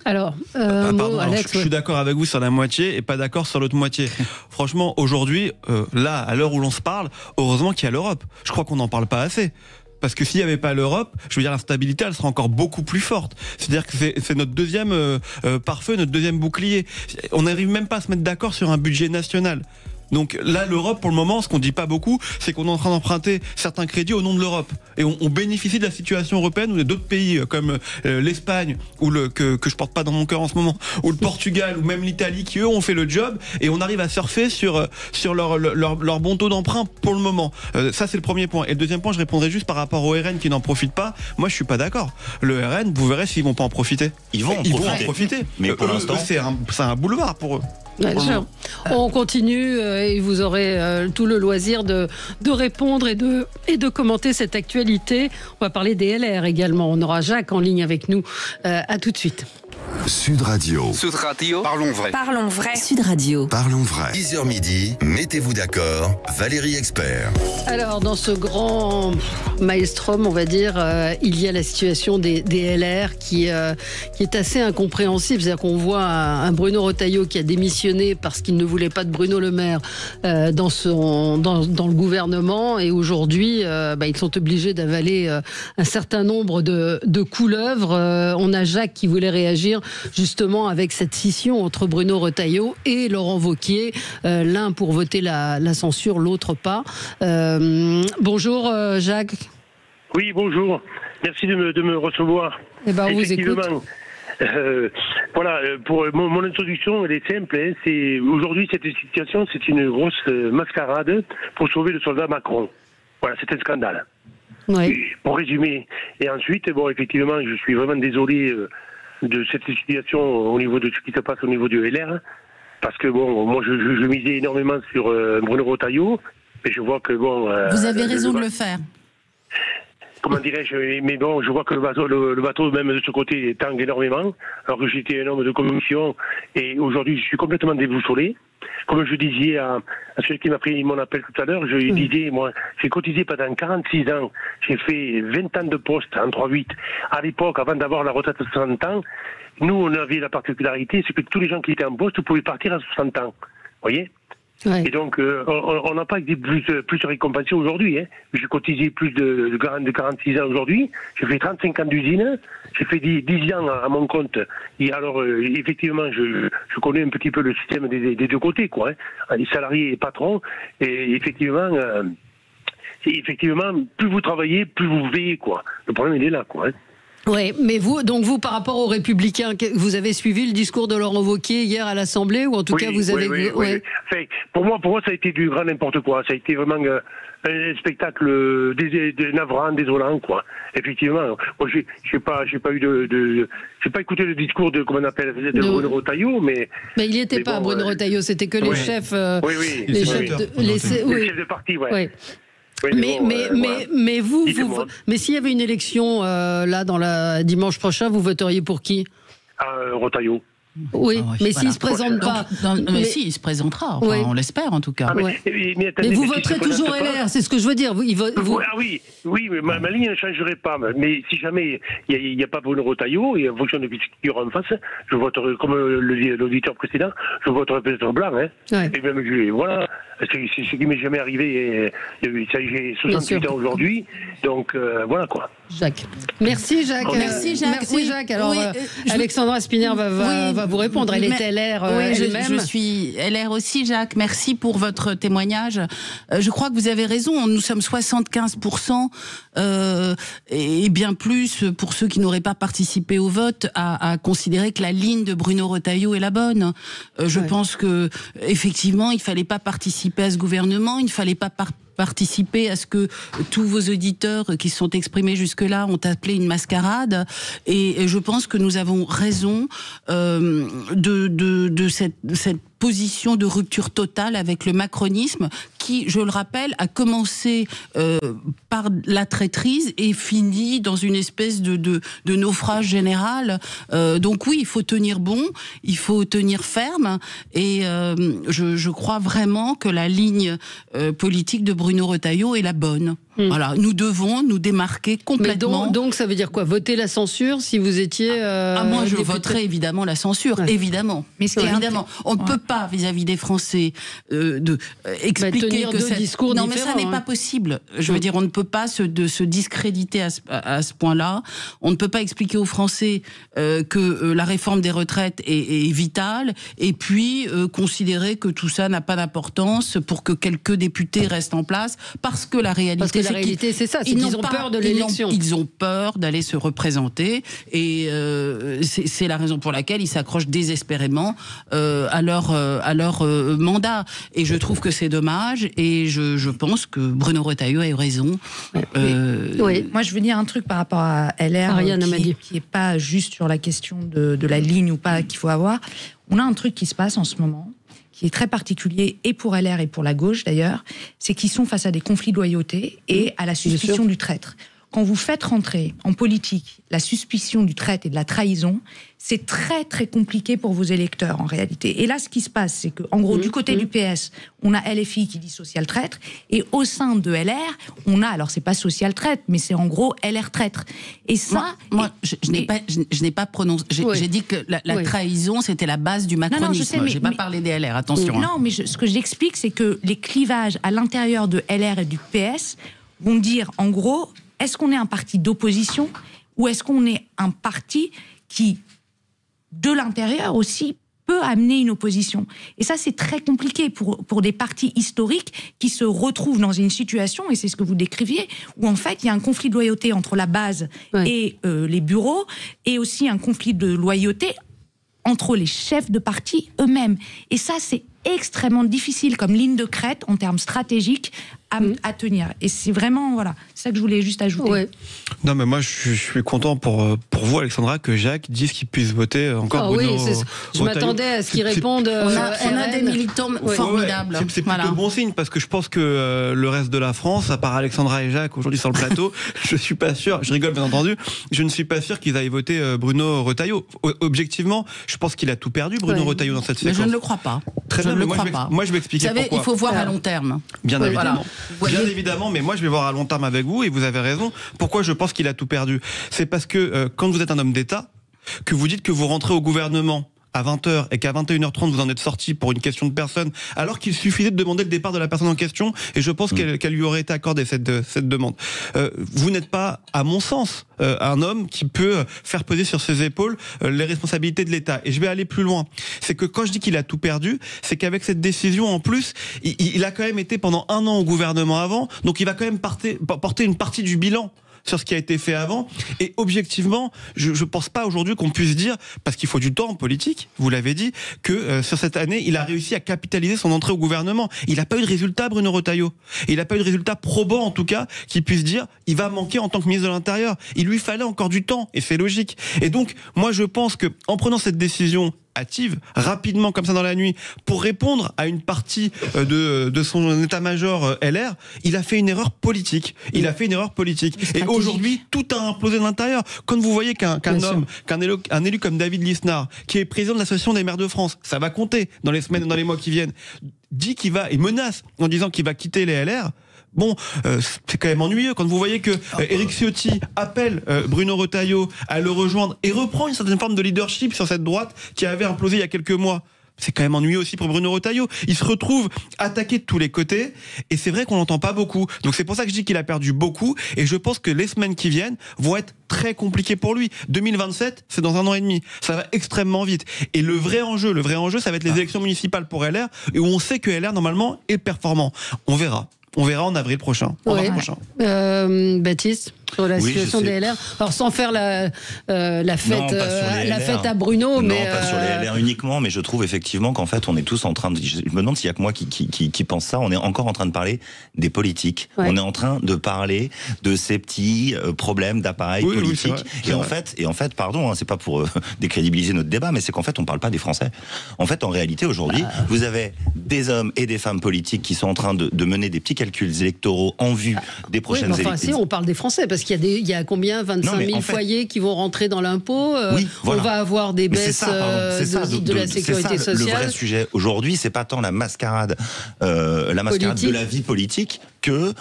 Alors, Alex, je suis d'accord avec vous sur la moitié et pas d'accord sur l'autre moitié. Franchement, aujourd'hui, là, à l'heure où l'on se parle, heureusement qu'il y a l'Europe. Je crois qu'on n'en parle pas assez. Parce que s'il n'y avait pas l'Europe, je veux dire, l'instabilité, elle sera encore beaucoup plus forte. C'est-à-dire que c'est notre deuxième pare-feu, notre deuxième bouclier. On n'arrive même pas à se mettre d'accord sur un budget national. Donc là, l'Europe, pour le moment, ce qu'on dit pas beaucoup, c'est qu'on est en train d'emprunter certains crédits au nom de l'Europe. Et on bénéficie de la situation européenne où d'autres pays comme l'Espagne, ou que je porte pas dans mon cœur en ce moment, ou le Portugal, ou même l'Italie, qui eux ont fait le job, et on arrive à surfer sur leur bon taux d'emprunt pour le moment. Ça, c'est le premier point. Et le deuxième point, je répondrai juste par rapport au RN qui n'en profite pas. Moi, je suis pas d'accord. Le RN, vous verrez s'ils vont pas en profiter. Ils vont en profiter. Mais pour l'instant, c'est un boulevard pour eux. On continue et vous aurez tout le loisir de répondre et de commenter cette actualité. On va parler des LR également. On aura Jacques en ligne avec nous. À tout de suite. Sud Radio. Sud Radio. Parlons vrai. Parlons vrai. Sud Radio. Parlons vrai. 10h midi, mettez-vous d'accord. Valérie Expert. Alors, dans ce grand maelstrom, on va dire, il y a la situation des LR qui est assez incompréhensible. C'est-à-dire qu'on voit un Bruno Retailleau qui a démissionné parce qu'il ne voulait pas de Bruno Le Maire dans le gouvernement. Et aujourd'hui, ils sont obligés d'avaler un certain nombre de couleuvres. On a Jacques qui voulait réagir justement avec cette scission entre Bruno Retailleau et Laurent Wauquiez, l'un pour voter la censure, l'autre pas. Bonjour Jacques. Oui, bonjour. Merci de me recevoir. Eh ben, on vous écoute. Voilà, pour mon introduction, elle est simple. Hein, c'est aujourd'hui cette situation, c'est une grosse mascarade pour sauver le soldat Macron. Voilà, c'est un scandale. Oui. Pour résumer. Et ensuite, bon, effectivement, je suis vraiment désolé de cette situation au niveau de ce qui se passe au niveau du LR, parce que bon, moi je misais énormément sur Bruno Retailleau, mais je vois que bon. Vous avez raison de le faire. Comment dirais-je, mais bon, je vois que le bateau même de ce côté tangue énormément, alors que j'étais un homme de commission, et aujourd'hui je suis complètement déboussolé. Comme je disais à celui qui m'a pris mon appel tout à l'heure, je lui disais, moi, j'ai cotisé pendant 46 ans, j'ai fait 20 ans de poste en 3-8. À l'époque, avant d'avoir la retraite à 60 ans, nous, on avait la particularité, c'est que tous les gens qui étaient en poste pouvaient partir à 60 ans. Vous voyez ? Ouais. Et donc, on n'a pas été plus récompensé aujourd'hui. Hein. J'ai cotisé plus de 46 ans aujourd'hui. J'ai fait 35 ans d'usine. J'ai fait 10 ans à mon compte. Et alors, effectivement, je connais un petit peu le système des deux côtés, quoi. Hein. Les salariés et patrons. Et effectivement, plus vous travaillez, plus vous veillez, quoi. Le problème, il est là, quoi. Hein. Oui, mais vous, par rapport aux Républicains, vous avez suivi le discours de Laurent Wauquiez hier à l'Assemblée, ou en tout cas vous avez... Oui. Enfin, pour moi, ça a été du grand n'importe quoi. Ça a été vraiment un spectacle navrant, désolant, quoi. Effectivement, moi, j'ai pas écouté le discours de, comment on appelle, de Bruno Retailleau, mais il n'y était pas, Bruno Retailleau, c'était que les chefs... les chefs de parti, ouais. Oui, mais vous, mais s'il y avait une élection là dimanche prochain, vous voteriez pour qui? Retailleau. Oui, mais s'il ne se présente pas. Mais si, il se présentera. Enfin, on l'espère en tout cas. Mais vous voterez toujours LR, c'est ce que je veux dire. Oui, mais ma ligne ne changerait pas. Mais si jamais il n'y a pas Bruno Retailleau, et en fonction de qui y aura en face, je voterai, comme l'auditeur précédent, je voterai peut-être blanc. Hein. Et même, voilà, c'est ce qui m'est jamais arrivé. J'ai 68 ans aujourd'hui, donc voilà quoi. Jacques. Merci Jacques. Merci Jacques. Alors Alexandra Spinner va vous répondre. Elle est LR elle-même. Je suis LR aussi, Jacques. Merci pour votre témoignage. Je crois que vous avez raison. Nous sommes 75% et bien plus pour ceux qui n'auraient pas participé au vote à considérer que la ligne de Bruno Retailleau est la bonne. Je pense que effectivement, il fallait pas participer à ce gouvernement. Il ne fallait pas participer à ce que tous vos auditeurs qui se sont exprimés jusque-là ont appelé une mascarade. Et je pense que nous avons raison de cette position de rupture totale avec le macronisme qui, je le rappelle, a commencé par la traîtrise et fini dans une espèce de naufrage général. Donc oui, il faut tenir bon, il faut tenir ferme et je crois vraiment que la ligne politique de Bruno Retailleau est la bonne. Voilà, nous devons nous démarquer complètement. Mais donc ça veut dire quoi? Voter la censure si vous étiez moi je voterai évidemment la censure, évidemment. Mais évidemment, on ne peut pas vis-à-vis des Français expliquer que deux discours non mais ça n'est pas possible. Je veux dire, on ne peut pas se discréditer à ce point-là. On ne peut pas expliquer aux Français que la réforme des retraites est vitale et puis considérer que tout ça n'a pas d'importance pour que quelques députés restent en place parce que la réalité c'est ça, c'est qu'ils ont peur de l'élection. Ils ont peur d'aller se représenter et c'est la raison pour laquelle ils s'accrochent désespérément à leur mandat. Et je trouve que c'est dommage et je pense que Bruno Retailleau a eu raison. Moi, je veux dire un truc par rapport à LR qui n'est pas juste sur la question de la ligne ou pas qu'il faut avoir. On a un truc qui se passe en ce moment qui est très particulier, et pour LR et pour la gauche d'ailleurs, c'est qu'ils sont face à des conflits de loyauté et à la suspicion du traître. Quand vous faites rentrer en politique la suspicion du traître et de la trahison, c'est très très compliqué pour vos électeurs en réalité. Et là, ce qui se passe, c'est qu'en gros, du côté du PS, on a LFI qui dit social traître, et au sein de LR, on a, alors c'est pas social traître, mais c'est en gros LR traître. Et ça... Moi, je n'ai pas prononcé... J'ai dit que la trahison, c'était la base du macronisme. Je n'ai pas parlé des LR, attention. Non, mais ce que j'explique, c'est que les clivages à l'intérieur de LR et du PS vont dire, en gros... Est-ce qu'on est un parti d'opposition ou est-ce qu'on est un parti qui, de l'intérieur aussi, peut amener une opposition? Et ça, c'est très compliqué pour des partis historiques qui se retrouvent dans une situation, et c'est ce que vous décriviez, où en fait, il y a un conflit de loyauté entre la base et les bureaux, et aussi un conflit de loyauté entre les chefs de parti eux-mêmes. Et ça, c'est extrêmement difficile comme ligne de crête en termes stratégiques à tenir. Et c'est vraiment, voilà, c'est ça que je voulais juste ajouter. Non, mais moi, je suis content pour vous, Alexandra, que Jacques dise qu'il puisse voter encore Bruno Retailleau. Je m'attendais à ce qu'il réponde. On a des militants formidables. C'est plutôt bon signe, parce que je pense que le reste de la France, à part Alexandra et Jacques, aujourd'hui sur le plateau, je suis pas sûr, je rigole bien entendu, je ne suis pas sûr qu'ils aillent voter Bruno Retailleau. Objectivement, je pense qu'il a tout perdu, Bruno Retailleau, dans cette séquence. Mais je ne le crois pas. Très bien, moi je vais expliquer pourquoi. Vous savez, il faut voir à long terme. Bien évidemment. Bien évidemment, mais moi je vais voir à long terme avec vous, et vous avez raison. Pourquoi je pense qu'il a tout perdu? C'est parce que quand vous êtes un homme d'État, que vous dites que vous rentrez au gouvernement à 20h et qu'à 21h30 vous en êtes sorti pour une question de personne, alors qu'il suffisait de demander le départ de la personne en question, et je pense qu'elle lui aurait été accordée cette demande. Vous n'êtes pas, à mon sens, un homme qui peut faire peser sur ses épaules les responsabilités de l'État. Et je vais aller plus loin. C'est que quand je dis qu'il a tout perdu, c'est qu'avec cette décision, en plus, il a quand même été pendant 1 an au gouvernement avant, donc il va quand même porter une partie du bilan sur ce qui a été fait avant. Et objectivement, je pense pas aujourd'hui qu'on puisse dire, parce qu'il faut du temps en politique, vous l'avez dit, que sur cette année, il a réussi à capitaliser son entrée au gouvernement. Il n'a pas eu de résultat, Bruno Retailleau. Il n'a pas eu de résultat probant, en tout cas, qui puisse dire, il va manquer en tant que ministre de l'Intérieur. Il lui fallait encore du temps, et c'est logique. Et donc, moi, je pense que en prenant cette décision, hâtive, rapidement comme ça dans la nuit, pour répondre à une partie de son état-major LR, il a fait une erreur politique. Il a fait une erreur politique. Et aujourd'hui, tout a implosé de l'intérieur. Quand vous voyez qu'un élu comme David Lisnard, qui est président de l'Association des maires de France, ça va compter dans les semaines et dans les mois qui viennent, dit qu'il va, et menace en disant qu'il va quitter les LR. Bon, c'est quand même ennuyeux quand vous voyez que Éric Ciotti appelle Bruno Retailleau à le rejoindre et reprend une certaine forme de leadership sur cette droite qui avait implosé il y a quelques mois. C'est quand même ennuyeux aussi pour Bruno Retailleau. Il se retrouve attaqué de tous les côtés et c'est vrai qu'on l'entend pas beaucoup. Donc c'est pour ça que je dis qu'il a perdu beaucoup et je pense que les semaines qui viennent vont être très compliquées pour lui. 2027, c'est dans 1 an et demi. Ça va extrêmement vite. Et le vrai enjeu, ça va être les élections municipales pour LR et où on sait que LR normalement est performant. On verra en avril prochain. Baptiste, sur la situation des LR. Alors sans faire la fête à Bruno, non, pas sur les LR uniquement, mais je trouve effectivement qu'en fait on est tous en train de... Je me demande s'il y a que moi qui pense ça. On est encore en train de parler des politiques. Ouais. On est en train de parler de ces petits problèmes d'appareil politique. Et en fait, pardon, hein, c'est pas pour décrédibiliser notre débat, mais c'est qu'en fait on parle pas des Français. En fait, en réalité aujourd'hui, vous avez des hommes et des femmes politiques qui sont en train de mener des petits calculs électoraux en vue des prochaines élections. Si, on parle des Français, parce qu'il y a combien 25 000 foyers qui vont rentrer dans l'impôt. On va avoir des baisses de la sécurité sociale. Le vrai sujet aujourd'hui, c'est pas tant la mascarade de la vie politique que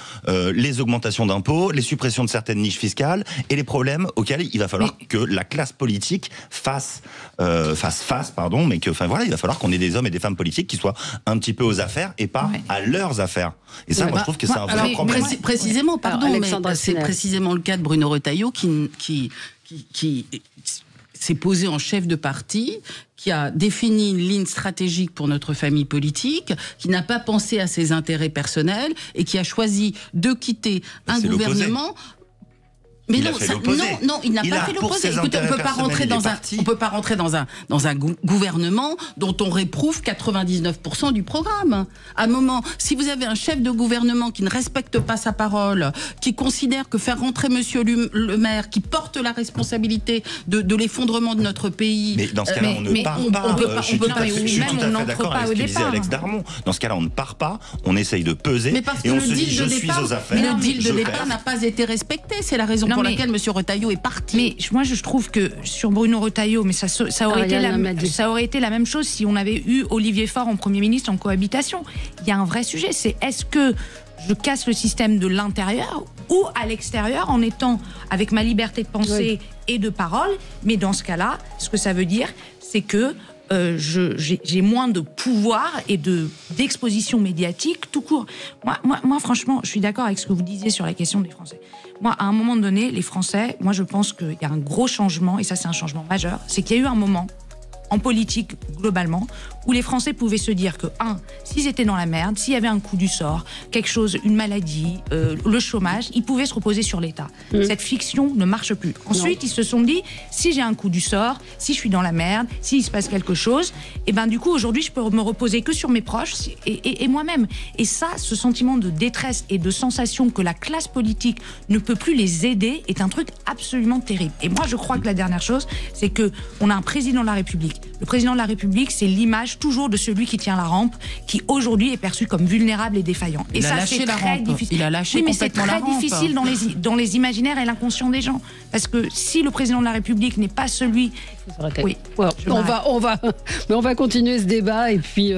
les augmentations d'impôts, les suppressions de certaines niches fiscales et les problèmes auxquels il va falloir que la classe politique fasse face, mais il va falloir qu'on ait des hommes et des femmes politiques qui soient un petit peu aux affaires et pas à leurs affaires. Et ça, moi, je trouve que c'est un vrai problème. Précisément, mais c'est précisément le cas de Bruno Retailleau qui s'est posé en chef de parti, qui a défini une ligne stratégique pour notre famille politique, qui n'a pas pensé à ses intérêts personnels et qui a choisi de quitter un gouvernement... Mais il n'a pas fait l'opposé. Écoutez, on peut pas rentrer dans un gouvernement dont on réprouve 99% du programme. À un moment, si vous avez un chef de gouvernement qui ne respecte pas sa parole, qui considère que faire rentrer Monsieur le maire, qui porte la responsabilité de l'effondrement de notre pays... Mais dans ce cas-là, on ne part pas. Je suis tout à fait d'accord avec ce que disait Alex Darmon. Dans ce cas-là, on ne part pas, on essaye de peser et on se dit je suis aux affaires. Mais le deal de départ n'a pas été respecté. C'est la raison pour laquelle M. Retailleau est parti. Mais moi, je trouve que sur Bruno Retailleau, mais ça aurait été la même chose si on avait eu Olivier Faure en Premier ministre en cohabitation. Il y a un vrai sujet, c'est est-ce que je casse le système de l'intérieur ou à l'extérieur en étant avec ma liberté de pensée et de parole. Mais dans ce cas-là, ce que ça veut dire, c'est que j'ai moins de pouvoir et d'exposition médiatique tout court. Moi, franchement, je suis d'accord avec ce que vous disiez sur la question des Français. Moi, à un moment donné, les Français, moi, je pense qu'il y a un gros changement, et ça, c'est un changement majeur, c'est qu'il y a eu un moment en politique, globalement, où les Français pouvaient se dire que, s'ils étaient dans la merde, s'il y avait un coup du sort, quelque chose, une maladie, le chômage, ils pouvaient se reposer sur l'État. Cette fiction ne marche plus. Ensuite, ils se sont dit, si j'ai un coup du sort, si je suis dans la merde, s'il se passe quelque chose, et ben du coup, aujourd'hui, je peux me reposer que sur mes proches et moi-même. Et ça, ce sentiment de détresse et de sensation que la classe politique ne peut plus les aider est un truc absolument terrible. Et moi, je crois que la dernière chose, c'est qu'on a un président de la République. Le président de la République, c'est l'image toujours de celui qui tient la rampe, qui aujourd'hui est perçu comme vulnérable et défaillant. Et ça, c'est très difficile. Il a lâché complètement la rampe. Mais c'est très difficile dans les imaginaires et l'inconscient des gens. Parce que si le président de la République n'est pas celui... Oui, on va continuer ce débat et puis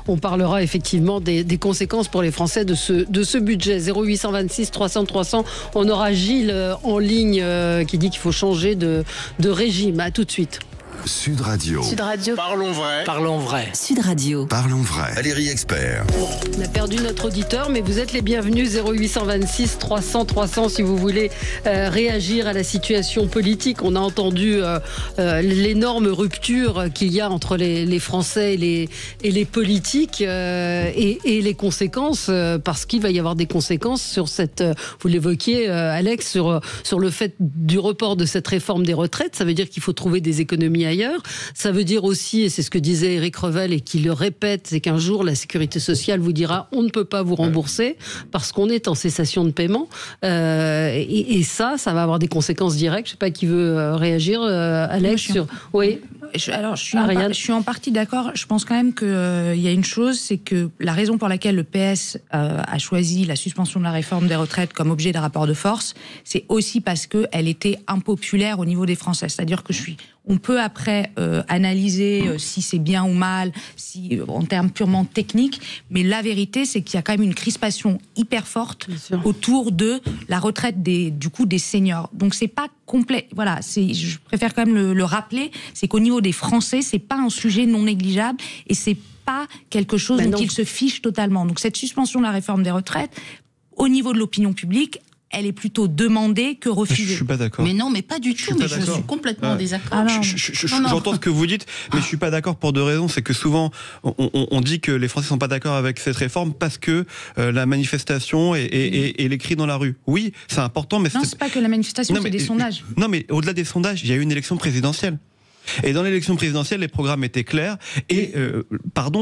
on parlera effectivement des conséquences pour les Français de ce budget. 0826 300 300. On aura Gilles en ligne qui dit qu'il faut changer de régime. À tout de suite. Sud Radio. Parlons vrai. Sud Radio. Parlons vrai. Valérie Expert. On a perdu notre auditeur, mais vous êtes les bienvenus. 0826 300 300 si vous voulez réagir à la situation politique. On a entendu l'énorme rupture qu'il y a entre les Français et les politiques et les conséquences, parce qu'il va y avoir des conséquences sur cette... Vous l'évoquiez, Alex, sur le fait du report de cette réforme des retraites. Ça veut dire qu'il faut trouver des économies ailleurs. Ça veut dire aussi, et c'est ce que disait Éric Revel et qui le répète, c'est qu'un jour la sécurité sociale vous dira on ne peut pas vous rembourser parce qu'on est en cessation de paiement et ça va avoir des conséquences directes. Je ne sais pas qui veut réagir, Alex. Oui. je suis en partie d'accord. Je pense quand même qu'il y a une chose, c'est que la raison pour laquelle le PS a choisi la suspension de la réforme des retraites comme objet de rapport de force, c'est aussi parce qu'elle était impopulaire au niveau des Français. C'est-à-dire que on peut après analyser si c'est bien ou mal, si en termes purement techniques, mais la vérité, c'est qu'il y a quand même une crispation hyper forte autour de la retraite des seniors. Donc c'est pas complet. Voilà, je préfère quand même le rappeler, c'est qu'au niveau des Français, c'est pas un sujet non négligeable et c'est pas quelque chose dont ils se fichent totalement. Donc cette suspension de la réforme des retraites, au niveau de l'opinion publique, elle est plutôt demandée que refusée. Je suis pas d'accord. Mais non, mais pas du tout. Je suis complètement en désaccord. J'entends ce que vous dites, mais je suis pas d'accord pour deux raisons. C'est que souvent, on dit que les Français sont pas d'accord avec cette réforme parce que la manifestation et les cris dans la rue. Oui, c'est important, mais c'est pas que la manifestation, c'est des sondages. Non, mais au-delà des sondages, il y a eu une élection présidentielle. Et dans l'élection présidentielle, les programmes étaient clairs et,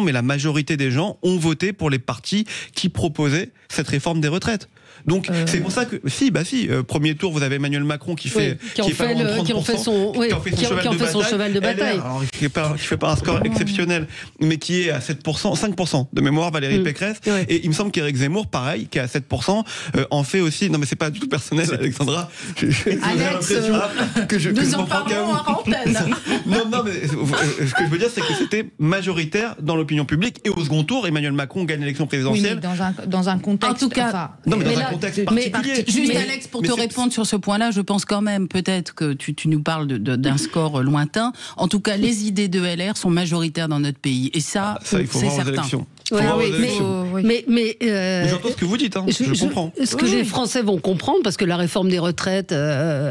mais la majorité des gens ont voté pour les partis qui proposaient cette réforme des retraites. Donc c'est pour ça que premier tour vous avez Emmanuel Macron qui fait son cheval de bataille. Alors, qui fait pas un score exceptionnel, mais qui est à 7%, 5% de mémoire. Valérie Pécresse et il me semble qu'Éric Zemmour, pareil, qui est à 7%, en fait aussi. Non mais c'est pas du tout personnel, Alexandra. Alex, nous en parlons en antenne. Non, mais ce que je veux dire, c'est que c'était majoritaire dans l'opinion publique et au second tour, Emmanuel Macron gagne l'élection présidentielle. Oui, mais dans un contexte. En tout cas, dans un contexte particulier. Juste Alex, pour te répondre sur ce point-là, je pense quand même, peut-être que tu nous parles d'un score lointain. En tout cas, les idées de LR sont majoritaires dans notre pays. Et ça il faut c'est voir certain. Mais j'entends ce que vous dites, je comprends. Ce que les Français vont comprendre, parce que la réforme des retraites,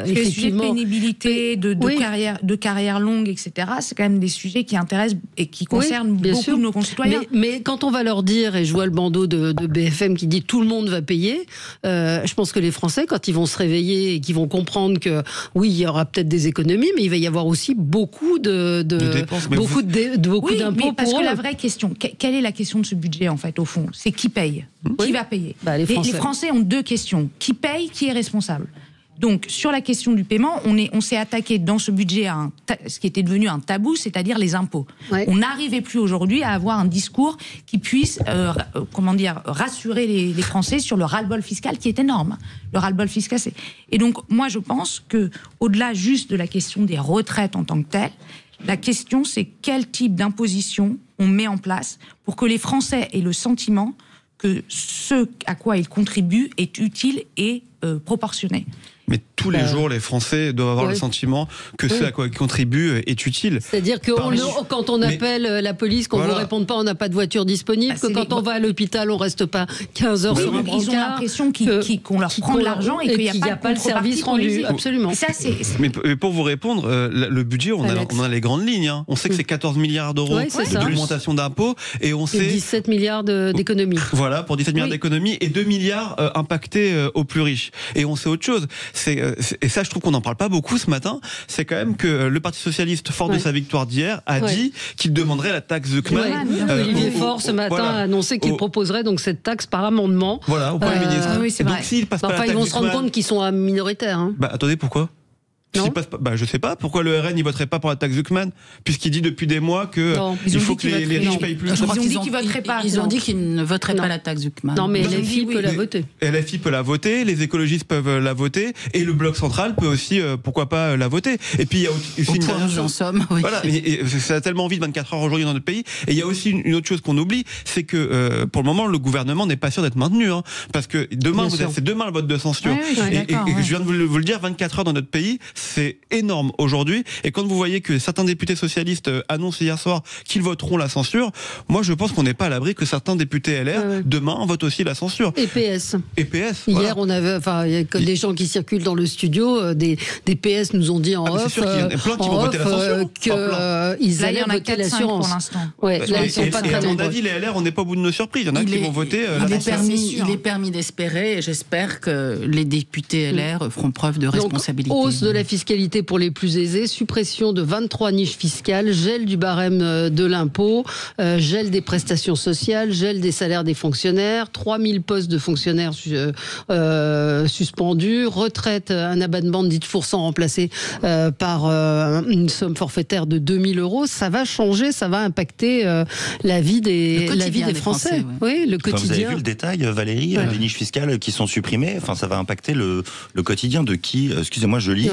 effectivement, de pénibilité, de carrière longue, etc., c'est quand même des sujets qui intéressent et qui concernent beaucoup de nos concitoyens. Mais quand on va leur dire, et je vois le bandeau de BFM qui dit tout le monde va payer, je pense que les Français, quand ils vont se réveiller et qu'ils vont comprendre que oui, il y aura peut-être des économies, mais il va y avoir aussi beaucoup d'impôts parce que la vraie question, quelle est la question de ce budget, en fait, au fond? C'est qui paye? Qui va payer? Les Français ont deux questions. Qui paye? Qui est responsable? Donc, sur la question du paiement, on s'est attaqué dans ce budget à ce qui était devenu un tabou, c'est-à-dire les impôts. On n'arrivait plus aujourd'hui à avoir un discours qui puisse, rassurer les Français sur le ras-le-bol fiscal qui est énorme. Le ras-le-bol fiscal, c'est... Et donc, moi, je pense que, au-delà juste de la question des retraites en tant que telles, la question, c'est quel type d'imposition on met en place pour que les Français aient le sentiment que ce à quoi ils contribuent est utile et proportionné. Mais tous les jours, les Français doivent avoir le sentiment que ce à quoi ils contribuent est utile. C'est-à-dire que quand on appelle la police, qu'on ne vous réponde pas, on n'a pas de voiture disponible, que quand on va à l'hôpital, on ne reste pas 15 heures sur le brancard. Ils ont l'impression qu'on leur prend de l'argent et qu'il n'y a pas de service rendu. Absolument. Ça, mais pour vous répondre, le budget, on a les grandes lignes. On sait que c'est 14 milliards d'euros d'augmentation d'impôts et on sait... 17 milliards d'économies. Voilà, pour 17 milliards d'économies et 2 milliards impactés aux plus riches. Et on sait autre chose. Et ça, je trouve qu'on n'en parle pas beaucoup ce matin. C'est quand même que le Parti Socialiste, fort de sa victoire d'hier, a dit qu'il demanderait la taxe Zuckman. Olivier Faure, ce matin, a annoncé qu'il proposerait donc cette taxe par amendement. Voilà, au Premier ministre. Oui, c'est vrai. Donc, s'il passe pas la taxe ils vont se rendre Zuckman, compte qu'ils sont minoritaires. Attendez, pourquoi? Je sais pas pourquoi le RN ne voterait pas pour la taxe Zuckman, puiqu'il dit depuis des mois que il faut que les riches payent plus. Ils ont dit qu'ils voteraient pas. Ils ont dit qu'ils ne voteraient pas la taxe Zuckman. Non, mais LFI peut la voter. LFI peut la voter, les écologistes peuvent la voter, et le bloc central peut aussi, pourquoi pas, la voter. Et puis il y a aussi une dernière chose. Voilà, ça a tellement vite 24 heures aujourd'hui dans notre pays. Et il y a aussi une autre chose qu'on oublie, c'est que pour le moment, le gouvernement n'est pas sûr d'être maintenu, parce que demain, c'est demain le vote de censure. Et je viens de vous le dire, 24 heures dans notre pays, c'est énorme aujourd'hui, et quand vous voyez que certains députés socialistes annoncent hier soir qu'ils voteront la censure, moi je pense qu'on n'est pas à l'abri que certains députés LR demain votent aussi la censure. Et PS. voilà. Hier, on avait, il y a des gens qui circulent dans le studio, des PS nous ont dit en off, qu'il y en a plein qui vont voter la censure. qu'ils allaient voter l'assurance. Pour l'instant. Là, ils sont pas très à mon avis, les LR, on n'est pas au bout de nos surprises. Il y en a qui vont voter il est permis d'espérer, et j'espère que les députés LR feront preuve de responsabilité. Donc, hausse de la fiscalité pour les plus aisés, suppression de 23 niches fiscales, gel du barème de l'impôt, gel des prestations sociales, gel des salaires des fonctionnaires, 3000 postes de fonctionnaires suspendus, retraite, un abattement de 10% remplacé par une somme forfaitaire de 2000 €. Ça va changer, ça va impacter la vie des Français. Oui, le quotidien. Vous avez vu le détail, Valérie, des niches fiscales qui sont supprimées. Enfin, ça va impacter le quotidien de qui? Excusez-moi, je lis.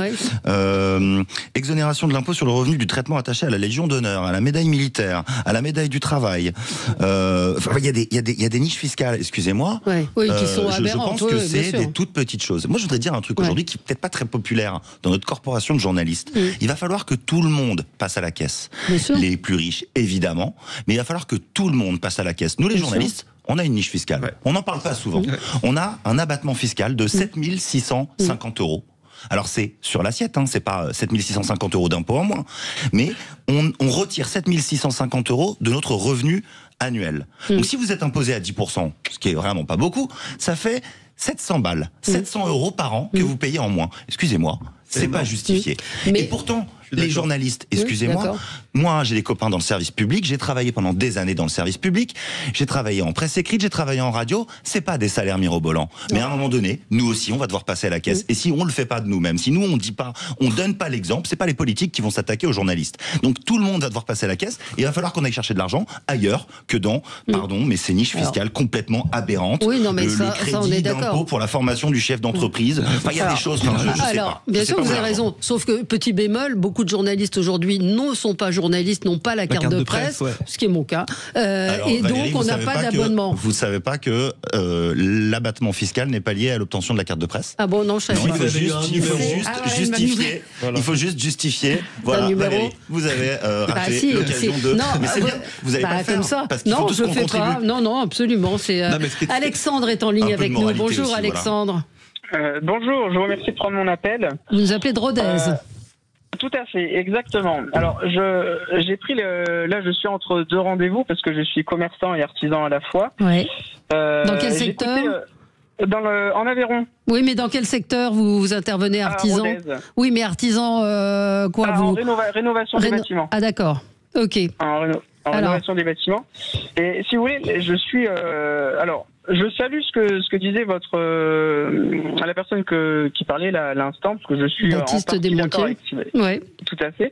Exonération de l'impôt sur le revenu du traitement attaché à la Légion d'honneur, à la médaille militaire, à la médaille du travail. Il y a des niches fiscales, excusez-moi. Qui sont aberrantes. Je pense que c'est des toutes petites choses. Moi, je voudrais dire un truc aujourd'hui qui est peut-être pas très populaire dans notre corporation de journalistes. Il va falloir que tout le monde passe à la caisse. Les plus riches, évidemment, mais il va falloir que tout le monde passe à la caisse. Nous, les journalistes, on a une niche fiscale. On n'en parle pas souvent. On a un abattement fiscal de 7 650 €. Alors c'est sur l'assiette, c'est pas 7 650 € d'impôt en moins, mais on retire 7 650 € de notre revenu annuel. Donc si vous êtes imposé à 10%, ce qui est vraiment pas beaucoup, ça fait 700 balles, 700 € par an que vous payez en moins. Excusez-moi, c'est pas justifié. Et pourtant, les journalistes, excusez-moi, moi j'ai des copains dans le service public, j'ai travaillé pendant des années dans le service public, j'ai travaillé en presse écrite, j'ai travaillé en radio, c'est pas des salaires mirobolants. Mais à un moment donné, nous aussi on va devoir passer à la caisse. Et si on le fait pas de nous-mêmes, si nous on dit pas, on donne pas l'exemple, c'est pas les politiques qui vont s'attaquer aux journalistes. Donc tout le monde va devoir passer à la caisse et il va falloir qu'on aille chercher de l'argent ailleurs que dans, mais ces niches fiscales complètement aberrantes. Le crédit d'impôt pour la formation du chef d'entreprise. Enfin, il y a des choses, je sais pas. Bien sûr, vous avez raison. Sauf que, petit bémol, beaucoup de journalistes aujourd'hui ne sont pas journalistes, n'ont pas la carte de presse, ce qui est mon cas. Et donc, on n'a pas d'abonnement. Vous ne savez pas que l'abattement fiscal n'est pas lié à l'obtention de la carte de presse? Ah bon, non, je savais pas. Il faut juste justifier. Voilà, Valérie, vous avez raté l'occasion de... Mais c'est bien, vous n'avez pas le faire. Ça. Non, je ne fais pas. Non, absolument. Alexandre est en ligne avec nous. Bonjour, Alexandre. Bonjour, je vous remercie de prendre mon appel. Vous nous appelez de Rodez. Tout à fait, exactement. Alors, j'ai pris là, je suis entre deux rendez-vous parce que je suis commerçant et artisan à la fois. Dans quel secteur? En Aveyron. Oui, mais dans quel secteur vous intervenez, artisan? Oui, mais artisan quoi vous? En rénovation des bâtiments. Ah d'accord. Ok. En rénovation des bâtiments. Et si vous voulez, je suis alors. Je salue ce que disait la personne qui parlait là à l'instant, parce que je suis Baptiste Desmontiers. Tout à fait.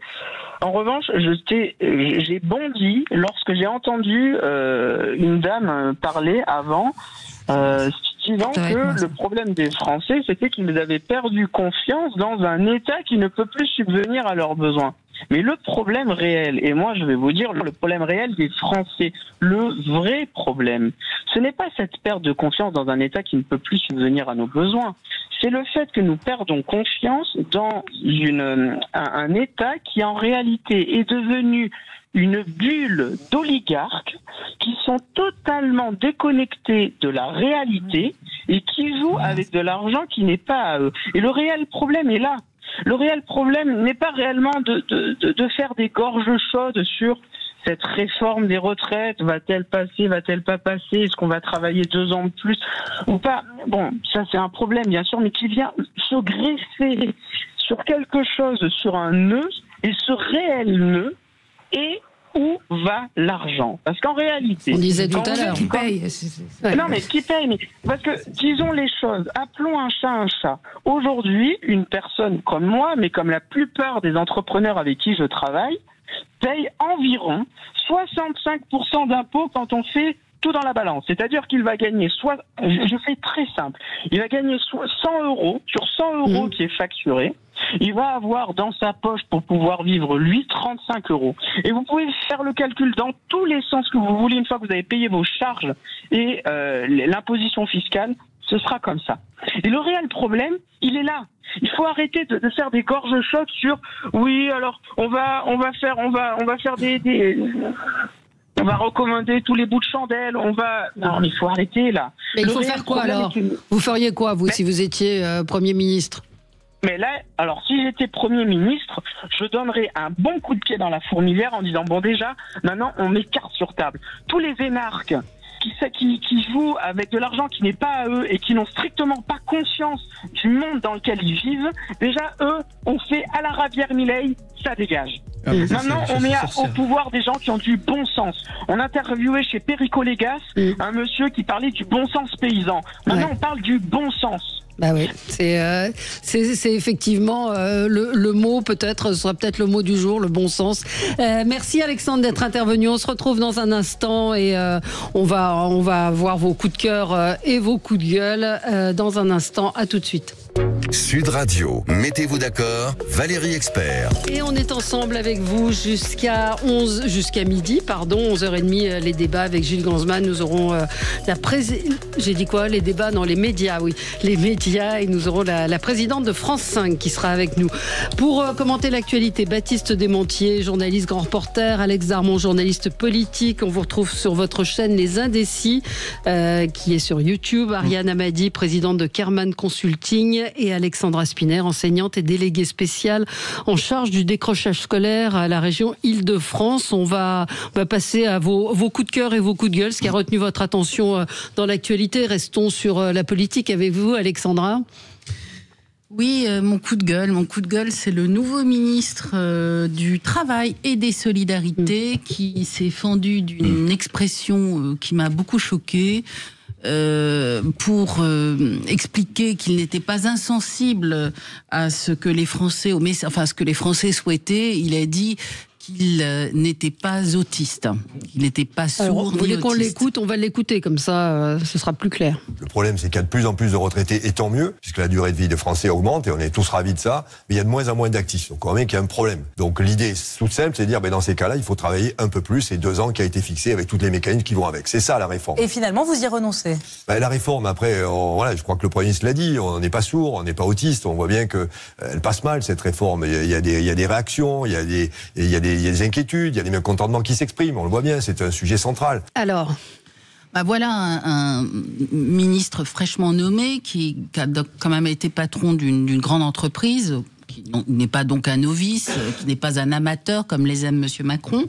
En revanche, j'ai bondi lorsque j'ai entendu une dame parler avant, disant que le problème des Français, c'était qu'ils avaient perdu confiance dans un État qui ne peut plus subvenir à leurs besoins. Mais le problème réel, et moi je vais vous dire le problème réel des Français, le vrai problème, ce n'est pas cette perte de confiance dans un État qui ne peut plus subvenir à nos besoins. C'est le fait que nous perdons confiance dans un État qui en réalité est devenu une bulle d'oligarques qui sont totalement déconnectés de la réalité et qui jouent avec de l'argent qui n'est pas à eux. Et le réel problème est là. Le réel problème n'est pas réellement de faire des gorges chaudes sur cette réforme des retraites. Va-t-elle passer, va-t-elle pas passer? Est-ce qu'on va travailler 2 ans de plus ou pas? Bon, ça c'est un problème bien sûr, mais qui vient se greffer sur quelque chose, sur un nœud, et ce réel nœud est où va l'argent? Parce qu'en réalité... On disait tout à l'heure. Qui paye? Non, mais qui paye? Mais parce que, disons les choses, appelons un chat un chat. Aujourd'hui, une personne comme moi, mais comme la plupart des entrepreneurs avec qui je travaille, paye environ 65% d'impôts quand on fait tout dans la balance. C'est-à-dire qu'il va gagner, je fais très simple, il va gagner 100 € sur 100 € qui est facturé. Il va avoir dans sa poche pour pouvoir vivre, lui, 35 €. Et vous pouvez faire le calcul dans tous les sens que vous voulez une fois que vous avez payé vos charges et l'imposition fiscale, ce sera comme ça. Et le réel problème, il est là. Il faut arrêter de faire des gorges chaudes sur oui, alors on va faire on va recommander tous les bouts de chandelle, Non, mais il faut arrêter là. Mais il faut faire quoi alors? Vous feriez quoi, vous, si vous étiez Premier ministre? Mais là, alors si j'étais Premier ministre, je donnerais un bon coup de pied dans la fourmilière en disant bon déjà, maintenant on met carte sur table. Tous les énarques qui jouent avec de l'argent qui n'est pas à eux et qui n'ont strictement pas conscience du monde dans lequel ils vivent, déjà eux, on fait à la Javier Milei, ça dégage. Maintenant, on met au pouvoir des gens qui ont du bon sens. On interviewait chez Perico Légas un monsieur qui parlait du bon sens paysan. Maintenant, on parle du bon sens. Bah oui, c'est effectivement le mot, peut-être, ce sera peut-être le mot du jour, le bon sens. Merci Alexandre d'être intervenu. On se retrouve dans un instant et on va voir vos coups de cœur et vos coups de gueule dans un instant. À tout de suite. Sud Radio, mettez-vous d'accord, Valérie Expert. Et on est ensemble avec vous jusqu'à midi, 11h30, les débats avec Gilles Gansman. Nous aurons j'ai dit quoi? Les débats? Non, les médias, oui. Les médias, et nous aurons la présidente de France 5 qui sera avec nous. Pour commenter l'actualité, Baptiste Desmontiers, journaliste grand reporter, Alex Darmon, journaliste politique. On vous retrouve sur votre chaîne Les Indécis, qui est sur YouTube. Ariane Amadi, présidente de Kerman Consulting, et Alexandra Spiner, enseignante et déléguée spéciale en charge du décrochage scolaire à la région Île-de-France. On va passer à vos coups de cœur et vos coups de gueule, ce qui a retenu votre attention dans l'actualité. Restons sur la politique avec vous, Alexandra. Oui, mon coup de gueule, c'est le nouveau ministre du Travail et des Solidarités qui s'est fendu d'une expression qui m'a beaucoup choquée. Pour expliquer qu'il n'était pas insensible à ce que les Français, ce que les Français souhaitaient. Il a dit qu'il n'était pas autiste, qu'il n'était pas sourd. Alors, vous voulez qu'on l'écoute? On va l'écouter, comme ça, ce sera plus clair. Le problème, c'est qu'il y a de plus en plus de retraités, et tant mieux, puisque la durée de vie des Français augmente, et on est tous ravis de ça, mais il y a de moins en moins d'actifs. Donc, on voit qu'il y a un problème. Donc, l'idée toute simple, c'est de dire, dans ces cas-là, il faut travailler un peu plus, et 2 ans qui a été fixé avec toutes les mécanismes qui vont avec. C'est ça, la réforme. Et finalement, vous y renoncez? La réforme, après, je crois que le Premier ministre l'a dit, on n'est pas sourd, on n'est pas autiste, on voit bien qu'elle passe mal, cette réforme. Il y a des réactions, il y a des inquiétudes, il y a des mécontentements qui s'expriment, on le voit bien, c'est un sujet central. Alors voilà un ministre fraîchement nommé qui a quand même été patron d'une grande entreprise, qui n'est pas donc un novice, qui n'est pas un amateur comme les aime Monsieur Macron.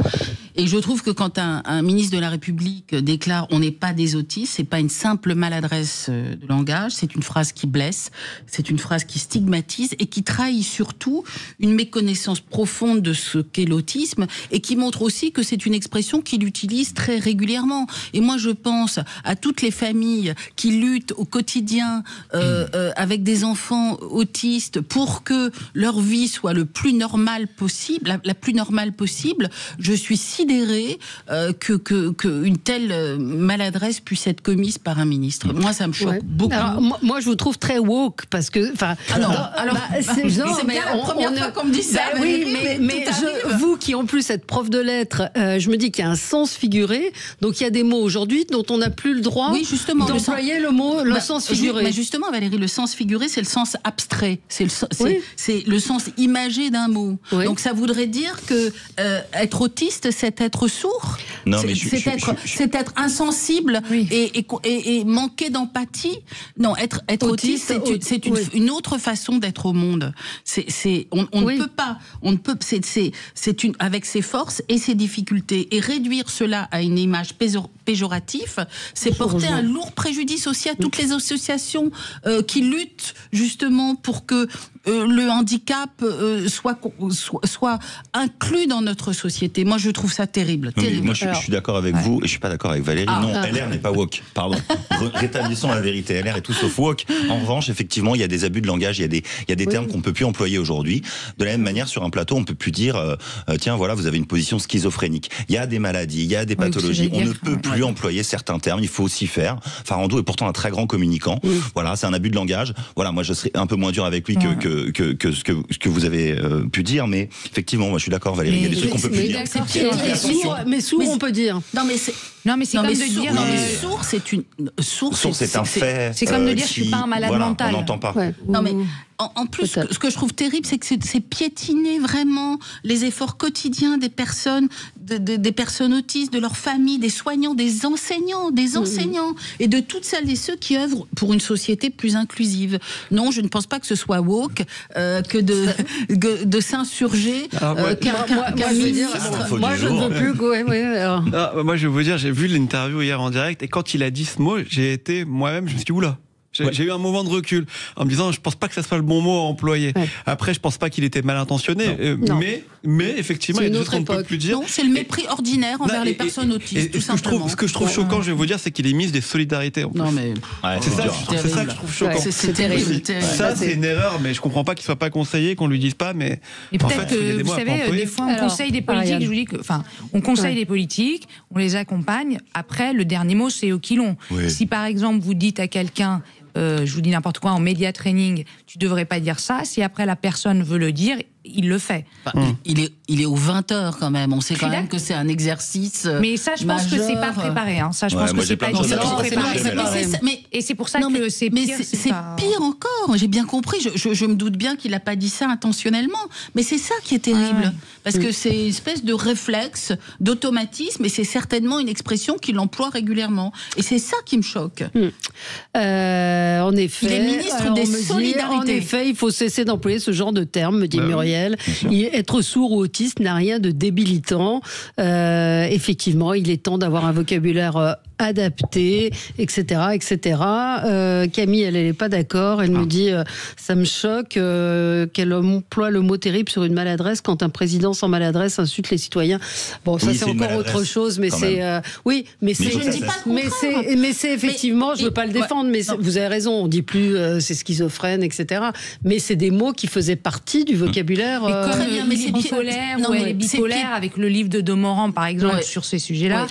Et je trouve que quand un ministre de la République déclare « on n'est pas des autistes », c'est pas une simple maladresse de langage, c'est une phrase qui blesse, c'est une phrase qui stigmatise et qui trahit surtout une méconnaissance profonde de ce qu'est l'autisme et qui montre aussi que c'est une expression qu'il utilise très régulièrement. Et moi, je pense à toutes les familles qui luttent au quotidien avec des enfants autistes pour que leur vie soit le plus normale possible, la plus normale possible. Je suis sidérée que une telle maladresse puisse être commise par un ministre. Moi, ça me choque beaucoup. Alors, moi, je vous trouve très woke parce que, c'est bien la première fois qu'on me dit ça. Oui, mais vous qui en plus êtes prof de lettres, je me dis qu'il y a un sens figuré. Donc il y a des mots aujourd'hui dont on n'a plus le droit d'employer le sens figuré. Mais justement, Valérie, le sens figuré, c'est le sens abstrait. C'est le sens imagé d'un mot. Oui. Donc ça voudrait dire que être autiste, c'est être sourd. Non, mais c'est être insensible et manquer d'empathie. Non, être autiste, c'est une autre façon d'être au monde. On ne peut pas. Avec ses forces et ses difficultés, et réduire cela à une image péjorative, c'est porter un lourd préjudice aussi à toutes les associations qui luttent justement pour que le handicap soit inclus dans notre société. Moi, je trouve ça terrible. Moi, je suis d'accord avec vous et je suis pas d'accord avec Valérie. LR n'est pas woke. Pardon. Rétablissons la vérité. LR est tout sauf woke. En revanche, effectivement, il y a des abus de langage. Il y a des termes qu'on peut plus employer aujourd'hui. De la même manière, sur un plateau, on peut plus dire tiens, voilà, vous avez une position schizophrénique. Il y a des maladies, il y a des pathologies. On ne peut plus employer certains termes. Il faut aussi faire. Farandou est pourtant un très grand communicant. Voilà, c'est un abus de langage. Voilà, moi, je serais un peu moins dur avec lui que ce que vous avez pu dire, mais effectivement, moi, je suis d'accord, Valérie. Il y a des trucs qu'on peut plus dire. Mais sourd, on peut dire. Non, mais c'est comme de dire. Sourd, c'est une sourd, c'est un fait. C'est comme de dire je suis pas un malade mental. On n'entend pas. Non mais en plus, ce que je trouve terrible, c'est que c'est piétiner vraiment les efforts quotidiens des personnes, des personnes autistes, de leurs familles, des soignants, des enseignants, et de toutes celles et ceux qui œuvrent pour une société plus inclusive. Non, je ne pense pas que ce soit woke que de s'insurger qu'un ministre. Moi, je ne veux plus. Moi, je vais vous dire, j'ai vu l'interview hier en direct, et quand il a dit ce mot, j'ai été moi-même, je me suis dit, oula. J'ai eu un moment de recul en me disant, je pense pas que ça soit le bon mot à employer. Ouais. Après, je pense pas qu'il était mal intentionné, mais effectivement, il y a des choses qu'on ne peut plus dire. Non, c'est le mépris ordinaire envers les personnes autistes, tout simplement. Ce que je trouve choquant, je vais vous dire, c'est qu'il est mis des solidarités. Non, mais c'est ça que je trouve choquant. C'est terrible. Ça, c'est une erreur, mais je comprends pas qu'il soit pas conseillé, qu'on lui dise pas, mais. Et peut-être que, vous savez, des fois, on conseille des politiques, je vous dis que, on conseille des politiques, on les accompagne. Après, le dernier mot, c'est eux qui l'ont. Si, par exemple, vous dites à quelqu'un, je vous dis n'importe quoi, en média training, tu devrais pas dire ça. Si après la personne veut le dire, il le fait. Il est aux 20h quand même. On sait quand même que c'est un exercice. Mais ça, je pense que c'est pas préparé. Hein. Ça, je pense que c'est pas préparé. Et c'est pour ça que c'est pire. C'est pire encore. J'ai bien compris. Je me doute bien qu'il n'a pas dit ça intentionnellement. Mais c'est ça qui est terrible. Parce que c'est une espèce de réflexe, d'automatisme, et c'est certainement une expression qu'il emploie régulièrement. Et c'est ça qui me choque. En effet, il est ministre des Solidarités. En effet, il faut cesser d'employer ce genre de terme, me dit Muriel. Être sourd ou autiste n'a rien de débilitant. Effectivement, il est temps d'avoir un vocabulaire adapté, etc., etc. Camille, elle n'est pas d'accord. Elle me dit, ça me choque qu'elle emploie le mot terrible sur une maladresse quand un président sans maladresse insulte les citoyens. Bon, ça c'est encore autre chose, mais c'est mais c'est effectivement, je veux pas le défendre, mais vous avez raison, on dit plus c'est schizophrène, etc. Mais c'est des mots qui faisaient partie du vocabulaire. Comme il est bipolaire, ou elle est bipolaire, avec le livre de Domorand, par exemple, sur ces sujets-là.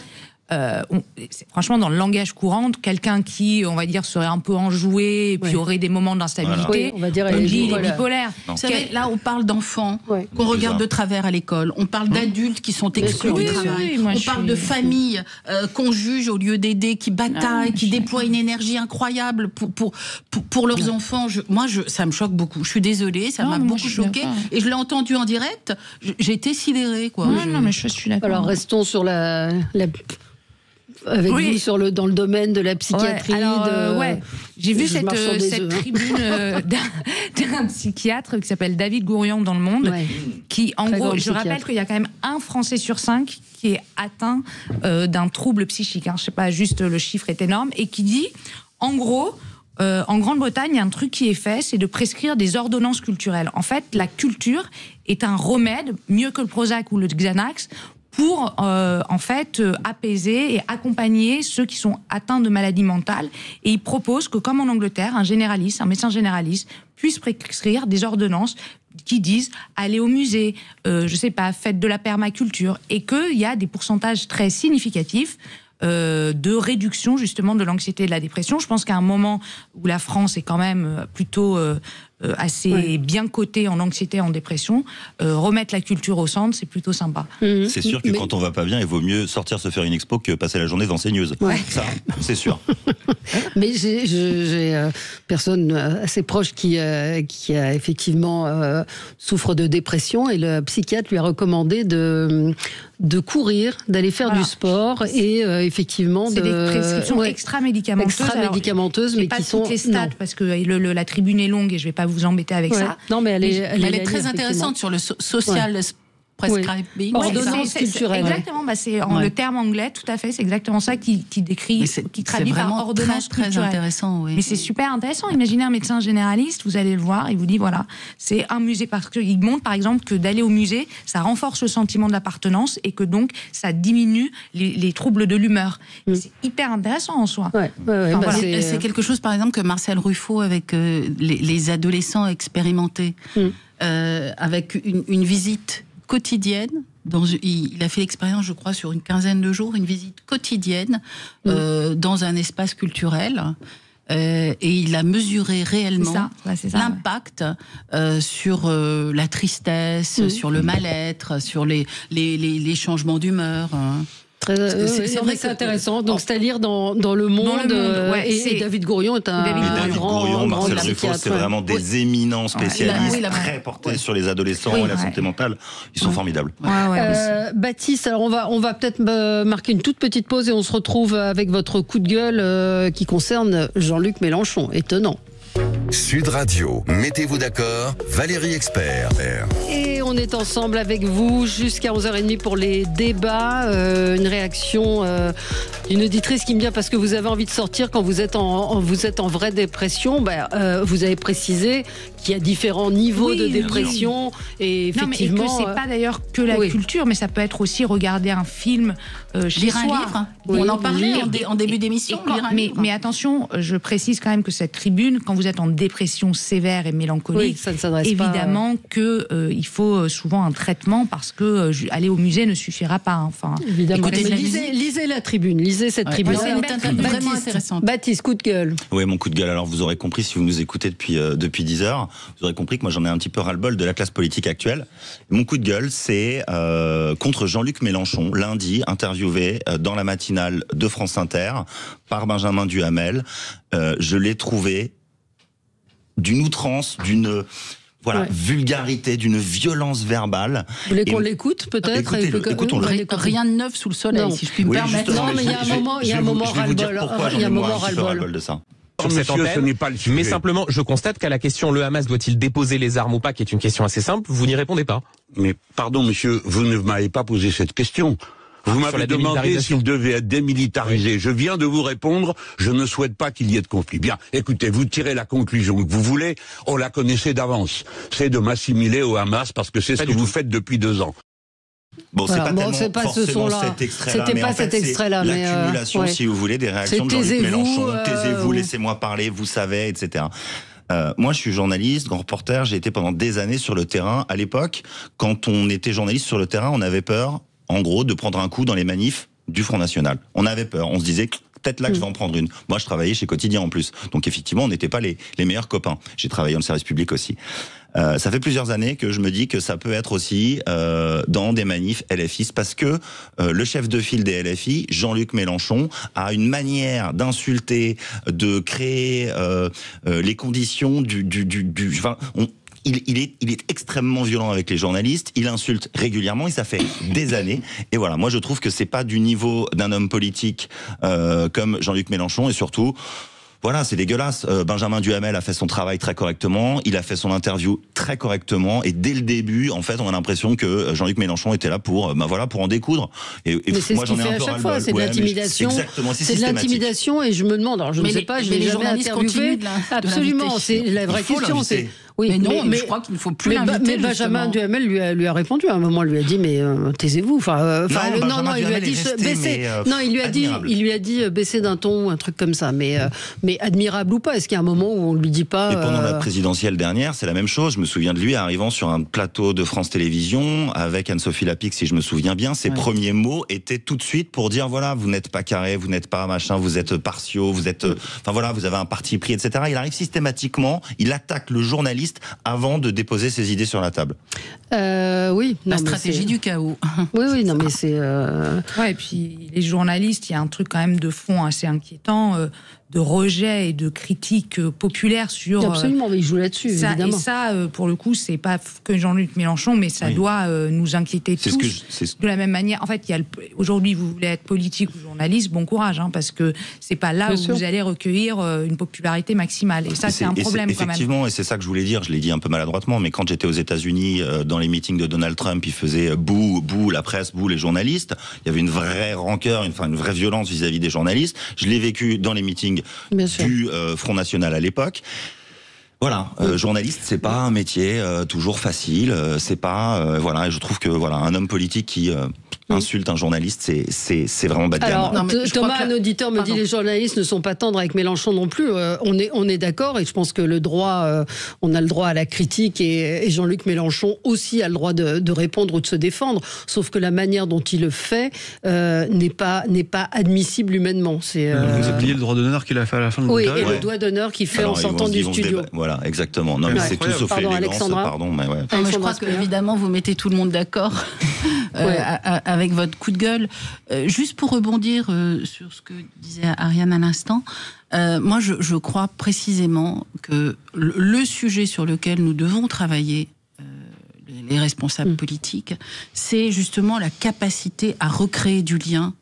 Franchement, dans le langage courant, quelqu'un qui, on va dire, serait un peu enjoué et puis aurait des moments d'instabilité, on va dire, il est bipolaire. Vous savez, là, on parle d'enfants qu'on regarde de travers à l'école. On parle d'adultes qui sont exclus du travail. On parle de familles qu'on juge au lieu d'aider, qui bataillent, qui déploient une énergie incroyable pour leurs enfants. Ça me choque beaucoup. Je suis désolée, ça m'a beaucoup choquée. Et je l'ai entendu en direct. J'ai été sidérée, quoi. Non, mais je suis d'accord. Alors, restons sur avec vous dans le domaine de la psychiatrie. J'ai vu cette tribune d'un psychiatre qui s'appelle David Gourion dans Le Monde, qui, en gros, je rappelle qu'il y a quand même 1 Français sur 5 qui est atteint d'un trouble psychique. Je sais pas, juste le chiffre est énorme, et qui dit, en gros, en Grande-Bretagne, il y a un truc qui est fait, c'est de prescrire des ordonnances culturelles. En fait, la culture est un remède, mieux que le Prozac ou le Xanax, pour en fait apaiser et accompagner ceux qui sont atteints de maladies mentales. Et il propose que, comme en Angleterre, un médecin généraliste puisse prescrire des ordonnances qui disent allez au musée, je sais pas, faites de la permaculture, et qu'il y a des pourcentages très significatifs de réduction justement de l'anxiété et de la dépression. Je pense qu'à un moment où la France est quand même plutôt assez bien cotée en anxiété et en dépression, remettre la culture au centre, c'est plutôt sympa. C'est sûr que quand on va pas bien, il vaut mieux sortir se faire une expo que passer la journée dans News. Ça, c'est sûr. Mais j'ai personne assez proche qui effectivement souffre de dépression, et le psychiatre lui a recommandé de courir, d'aller faire du sport, et effectivement c'est des prescriptions extra-médicamenteuses, mais pas qui sont toutes les stats, parce que la tribune est longue et je vais pas vous embêter avec ça. Non, mais elle est très intéressante sur le social prescribing. Ordonnance culturelle. Exactement, c'est le terme anglais, tout à fait, c'est exactement ça qui décrit, qui traduit par ordonnance culturelle. Très intéressant, Mais c'est super intéressant. Imaginez un médecin généraliste, vous allez le voir, il vous dit voilà, c'est un musée, parce qu'il montre par exemple que d'aller au musée, ça renforce le sentiment d'appartenance, et que donc ça diminue les troubles de l'humeur. C'est hyper intéressant en soi. C'est quelque chose par exemple que Marcel Ruffo, avec les adolescents expérimentés, avec une visite quotidienne. Il a fait l'expérience, je crois, sur une quinzaine de jours, une visite quotidienne dans un espace culturel. Et il a mesuré réellement l'impact sur la tristesse, sur le mal-être, sur les changements d'humeur. C'est vrai que c'est intéressant. Donc, c'est à lire dans Le Monde. Et David Gourion est un grand Marcel Ruffo, c'est vraiment des éminents spécialistes très portés sur les adolescents et la santé mentale. Ils sont formidables. Baptiste, alors on va peut-être marquer une toute petite pause et on se retrouve avec votre coup de gueule qui concerne Jean-Luc Mélenchon. Étonnant. Sud Radio, mettez-vous d'accord, Valérie Expert. Et on est ensemble avec vous jusqu'à 11h30 pour les débats. Une réaction d'une auditrice qui me dit parce que vous avez envie de sortir quand vous êtes en vraie dépression. Vous avez précisé qu'il y a différents niveaux de dépression. Et effectivement. Non, mais que c'est pas d'ailleurs que la culture, mais ça peut être aussi regarder un film chez soi. Lire un livre. On en parlait en début d'émission. Mais attention, je précise quand même que cette tribune, quand vous êtes en dépression sévère et mélancolique, ça ne s'adresse évidemment que il faut souvent un traitement parce que aller au musée ne suffira pas. Enfin, évidemment. Lisez la tribune, lisez cette tribune. C'est vraiment intéressant. Baptiste, coup de gueule. Oui, mon coup de gueule. Alors vous aurez compris, si vous nous écoutez depuis 10 heures, vous aurez compris que moi j'en ai un petit peu ras-le-bol de la classe politique actuelle. Mon coup de gueule, c'est contre Jean-Luc Mélenchon, lundi, interviewé dans la matinale de France Inter par Benjamin Duhamel. Je l'ai trouvé d'une outrance, d'une vulgarité, d'une violence verbale. Vous voulez qu'on l'écoute peut-être? Écoutons-le. Rien de neuf sous le soleil, si je puis me permettre. Non, mais il y a un moment ras-le-bol. Il y a un moment ras-le-bol de ça. Sur cette antenne, mais simplement, je constate qu'à la question le Hamas doit-il déposer les armes ou pas, qui est une question assez simple, vous n'y répondez pas. Mais pardon, monsieur, vous ne m'avez pas posé cette question. Vous m'avez demandé s'il devait être démilitarisé. Oui. Je viens de vous répondre, je ne souhaite pas qu'il y ait de conflit. Bien, écoutez, vous tirez la conclusion que vous voulez, on la connaissait d'avance. C'est de m'assimiler au Hamas parce que c'est ce que vous faites depuis 2 ans. Bon, c'est pas forcément cet extrait-là. C'était pas cet extrait-là, mais l'accumulation, si vous voulez, des réactions de Jean-Luc Mélenchon. Taisez-vous, laissez-moi parler, vous savez, etc. Moi, je suis journaliste, grand reporter. J'ai été pendant des années sur le terrain. À l'époque, quand on était journaliste sur le terrain, on avait peur, en gros, de prendre un coup dans les manifs du Front National. On avait peur. On se disait peut-être là que je vais en prendre une. Moi, je travaillais chez Quotidien en plus. Donc, effectivement, on n'était pas les meilleurs copains. J'ai travaillé dans le service public aussi. Ça fait plusieurs années que je me dis que ça peut être aussi dans des manifs LFistes parce que le chef de file des LFI, Jean-Luc Mélenchon, a une manière d'insulter, de créer les conditions il est extrêmement violent avec les journalistes, il insulte régulièrement et ça fait des années. Et voilà, moi je trouve que c'est pas du niveau d'un homme politique comme Jean-Luc Mélenchon et surtout, voilà, c'est dégueulasse. Benjamin Duhamel a fait son travail très correctement, il a fait son interview très correctement et dès le début, en fait, on a l'impression que Jean-Luc Mélenchon était là pour en découdre. Et moi j'en ai un peu ras le bol. C'est de l'intimidation. C'est de l'intimidation et je me demande, alors je ne sais pas, je l'ai jamais interviewé. Absolument, c'est la vraie question. Oui, mais non, mais je crois qu'il ne faut plus l'inviter. Mais Benjamin Duhamel lui a répondu. À un moment, il lui a dit mais taisez-vous. Non, il lui a dit baissez. Non, il lui a dit baissez d'un ton, un truc comme ça. Mais admirable ou pas, est-ce qu'il y a un moment où on lui dit pas? Et pendant la présidentielle dernière, c'est la même chose. Je me souviens de lui arrivant sur un plateau de France Télévisions avec Anne-Sophie Lapix, si je me souviens bien. Ses premiers mots étaient tout de suite pour dire voilà, vous n'êtes pas carré, vous n'êtes pas machin, vous êtes partiaux, vous êtes, vous avez un parti pris, etc. Il arrive systématiquement, il attaque le journaliste avant de déposer ses idées sur la table. Oui. La stratégie du chaos. Oui, non, mais c'est... Ouais, et puis les journalistes, il y a un truc quand même de fond assez inquiétant, de rejet et de critique populaire sur... Absolument, mais il joue là-dessus, évidemment. Et ça, pour le coup, c'est pas que Jean-Luc Mélenchon, mais ça doit nous inquiéter tous. De la même manière, en fait, aujourd'hui, vous voulez être politique ou journaliste, bon courage, parce que c'est pas là où vous allez recueillir une popularité maximale. Et ça, c'est un problème quand même. Effectivement, et c'est ça que je voulais dire, je l'ai dit un peu maladroitement, mais quand j'étais aux États-Unis, dans les meetings de Donald Trump, il faisait bouh la presse, bouh les journalistes. Il y avait une vraie rancœur, une vraie violence vis-à-vis des journalistes. Je l'ai vécu dans les meetings du Front National à l'époque. Voilà, journaliste, c'est pas un métier toujours facile. C'est pas et je trouve que un homme politique qui insulte un journaliste, c'est vraiment bas de gamme. Alors, Thomas, un auditeur me dit les journalistes ne sont pas tendres avec Mélenchon non plus. On est d'accord et je pense que on a le droit à la critique et Jean-Luc Mélenchon aussi a le droit de répondre ou de se défendre. Sauf que la manière dont il le fait n'est pas admissible humainement. Vous oubliez le droit d'honneur qu'il a fait à la fin de l'interview. Oui, et le droit d'honneur qu'il fait en sortant du studio. Voilà, exactement. Non, mais c'est tout sauf l'élégance. Pardon, mais je crois que évidemment vous mettez tout le monde d'accord avec votre coup de gueule. Juste pour rebondir sur ce que disait Ariane à l'instant, moi je crois précisément que le sujet sur lequel nous devons travailler, les responsables politiques, c'est justement la capacité à recréer du lien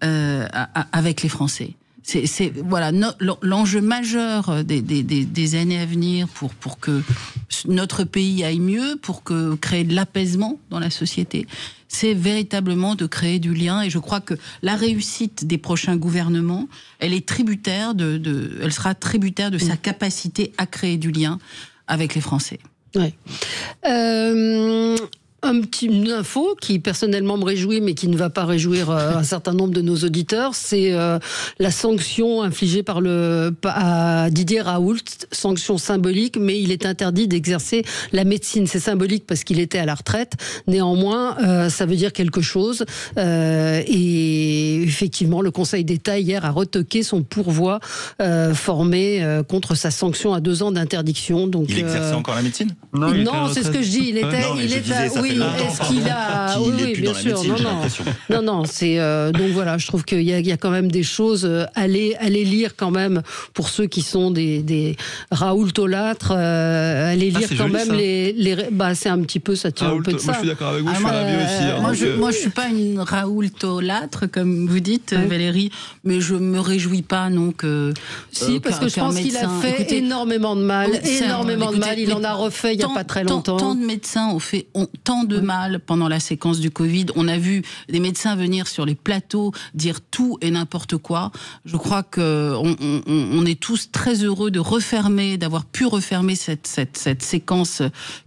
avec les Français. C'est voilà l'enjeu majeur des années à venir pour que notre pays aille mieux, pour créer de l'apaisement dans la société. C'est véritablement de créer du lien, et je crois que la réussite des prochains gouvernements, elle est tributaire elle sera tributaire de sa capacité à créer du lien avec les Français. Ouais. Une info qui personnellement me réjouit, mais qui ne va pas réjouir un certain nombre de nos auditeurs, c'est la sanction infligée à Didier Raoult, sanction symbolique, mais il est interdit d'exercer la médecine. C'est symbolique parce qu'il était à la retraite. Néanmoins, ça veut dire quelque chose. Et effectivement, le Conseil d'État hier a retoqué son pourvoi formé contre sa sanction à 2 ans d'interdiction. Donc, il exerçait encore la médecine ? Non, c'est ce que je dis. Il était. Est-ce qu'il a... Oui, bien sûr. Non, c'est... donc voilà, je trouve qu'il y a quand même des choses... Allez lire quand même, pour ceux qui sont des Raoultolâtres, allez lire quand même c'est un petit peu, ça tient un peu de ça. Moi, je suis d'accord avec vous, je suis un avis aussi. Moi, je suis pas une Raoultolâtre, comme vous dites, Valérie, mais je me réjouis pas, non, que... Si, parce que je pense qu'il a fait énormément de mal, il en a refait il n'y a pas très longtemps. Tant de médecins ont tant de mal pendant la séquence du Covid. On a vu des médecins venir sur les plateaux dire tout et n'importe quoi. Je crois qu'on est tous très heureux d'avoir pu refermer cette séquence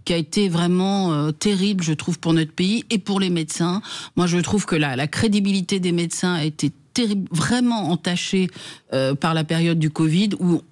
qui a été vraiment terrible, je trouve, pour notre pays et pour les médecins. Moi, je trouve que la crédibilité des médecins a été vraiment entachée par la période du Covid, où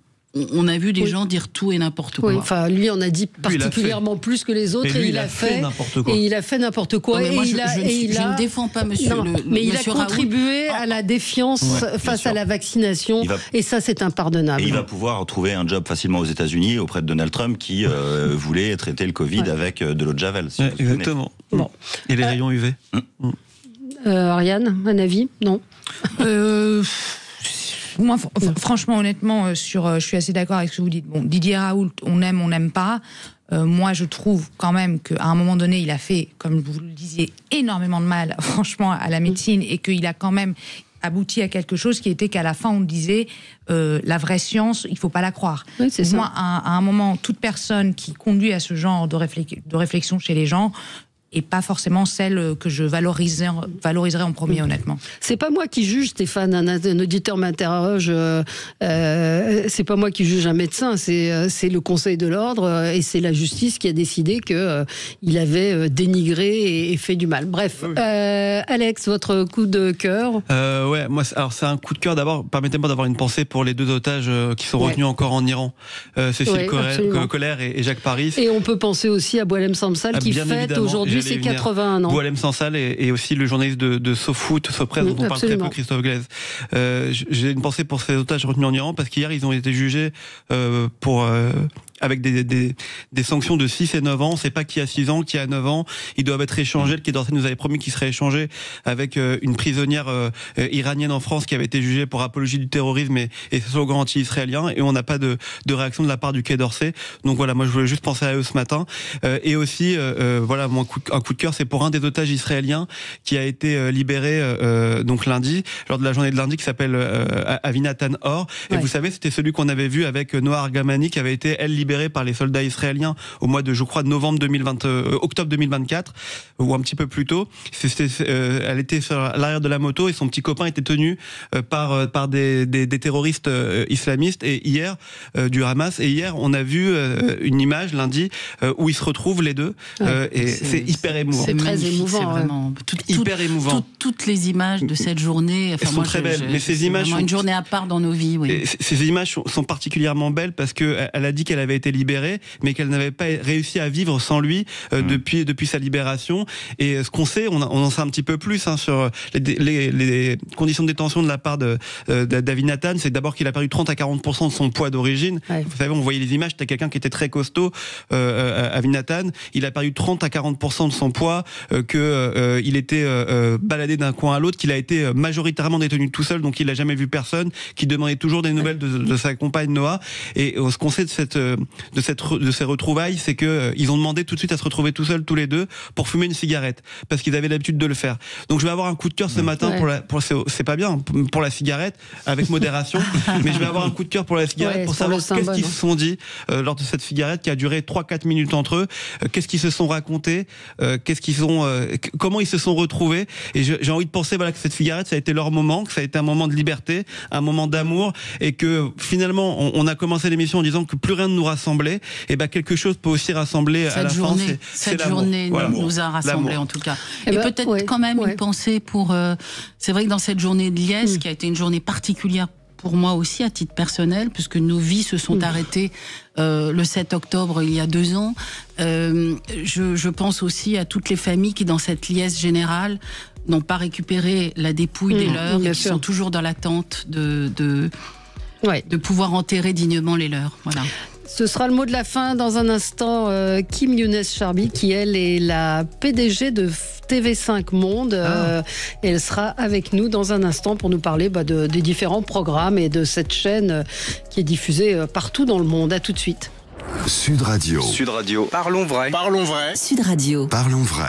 on a vu des gens dire tout et n'importe quoi. Oui, enfin, lui, on a dit particulièrement plus que les autres, et il a fait n'importe quoi. Et il a fait n'importe quoi. Je ne défends pas monsieur mais il a monsieur contribué à la défiance face à la vaccination, et ça, c'est impardonnable. Et il va pouvoir trouver un job facilement aux États-Unis auprès de Donald Trump qui voulait traiter le Covid avec de l'eau de Javel. Si exactement. Bon. Et les rayons UV. Ariane, un avis ? Non. Moi, franchement, honnêtement, je suis assez d'accord avec ce que vous dites. Bon, Didier Raoult, on n'aime pas. Moi, je trouve quand même qu'à un moment donné, il a fait, comme vous le disiez, énormément de mal, franchement, à la médecine, et qu'il a quand même abouti à quelque chose qui était qu'à la fin, on disait la vraie science, il ne faut pas la croire. Oui, c'est ça. Moi, à un moment, toute personne qui conduit à ce genre de réflexion chez les gens, et pas forcément celle que je valoriserais en premier, honnêtement. C'est pas moi qui juge, Stéphane, un auditeur m'interroge, c'est pas moi qui juge un médecin, c'est le Conseil de l'Ordre, et c'est la justice qui a décidé qu'il avait dénigré et fait du mal. Bref, Alex, votre coup de cœur ? Moi, alors c'est un coup de cœur. D'abord, permettez-moi d'avoir une pensée pour les 2 otages qui sont retenus encore en Iran, Cécile Colère et Jacques Paris. Et on peut penser aussi à Boualem Samsal qui fête aujourd'hui ses 81 ans. Boualem Samsal et aussi le journaliste de SoFoot, SoPresse, dont on parle très peu, Christophe Glaise. J'ai une pensée pour ces otages retenus en Iran, parce qu'hier, ils ont été jugés avec des sanctions de 6 et 9 ans. C'est pas qui a 6 ans, qui a 9 ans. Ils doivent être échangés. Le Quai d'Orsay nous avait promis qu'ils seraient échangés avec une prisonnière iranienne en France qui avait été jugée pour apologie du terrorisme et slogan anti-israélien. Et on n'a pas de réaction de la part du Quai d'Orsay. Donc voilà, moi je voulais juste penser à eux ce matin. Et aussi, voilà, un coup de cœur, c'est pour un des otages israéliens qui a été libéré donc lundi, lors de la journée de lundi, qui s'appelle Avinatan Or. Et vous savez, c'était celui qu'on avait vu avec Noa Argamani, qui avait été, elle, libérée par les soldats israéliens au mois de, je crois, octobre 2024, ou un petit peu plus tôt. Elle était sur l'arrière de la moto et son petit copain était tenu par des terroristes islamistes du Hamas. Et hier, on a vu une image lundi où ils se retrouvent les deux. Et c'est hyper émouvant. C'est très émouvant. C'est vraiment hyper émouvant. Toutes les images de cette journée. Elles sont très belles. Mais ces images sont une journée à part dans nos vies. Oui. Ces images sont particulièrement belles parce qu'elle a dit qu'elle avait avait été libérée, mais qu'elle n'avait pas réussi à vivre sans lui depuis sa libération. Et ce qu'on sait, on en sait un petit peu plus sur les conditions de détention de la part d'Avi Nathan, c'est d'abord qu'il a perdu 30 à 40% de son poids d'origine. Ouais. Vous savez, on voyait les images, c'était quelqu'un qui était très costaud, Avi Nathan. Il a perdu 30 à 40% de son poids, qu'il était baladé d'un coin à l'autre, qu'il a été majoritairement détenu tout seul, donc il n'a jamais vu personne, qui demandait toujours des nouvelles de sa compagne Noah. Et ce qu'on sait de ces retrouvailles, c'est que ils ont demandé tout de suite à se retrouver tout seuls, tous les deux, pour fumer une cigarette, parce qu'ils avaient l'habitude de le faire. Donc je vais avoir un coup de cœur ce matin c'est pas bien pour la cigarette, avec modération, mais je vais avoir un coup de cœur pour la cigarette, pour savoir qu'est-ce qu'ils se sont dit lors de cette cigarette qui a duré 3-4 minutes entre eux, qu'est-ce qu'ils se sont racontés, comment ils se sont retrouvés. Et j'ai envie de penser que cette cigarette, ça a été leur moment, que ça a été un moment de liberté, un moment d'amour, et que finalement on a commencé l'émission en disant que plus rien ne nous rassemblait, et quelque chose peut aussi rassembler à la fin. Cette journée nous a rassemblés en tout cas. Et peut-être quand même une pensée pour... c'est vrai que dans cette journée de liesse, qui a été une journée particulière pour moi aussi à titre personnel, puisque nos vies se sont arrêtées le 7 octobre il y a 2 ans, je pense aussi à toutes les familles qui dans cette liesse générale n'ont pas récupéré la dépouille des leurs et qui sont toujours dans l'attente de pouvoir enterrer dignement les leurs. Voilà. Ce sera le mot de la fin dans un instant. Kim Younes Charbi, qui elle est la PDG de TV5 Monde. Elle sera avec nous dans un instant pour nous parler des différents programmes et de cette chaîne qui est diffusée partout dans le monde. À tout de suite. Sud Radio. Sud Radio. Parlons vrai. Parlons vrai. Sud Radio. Parlons vrai.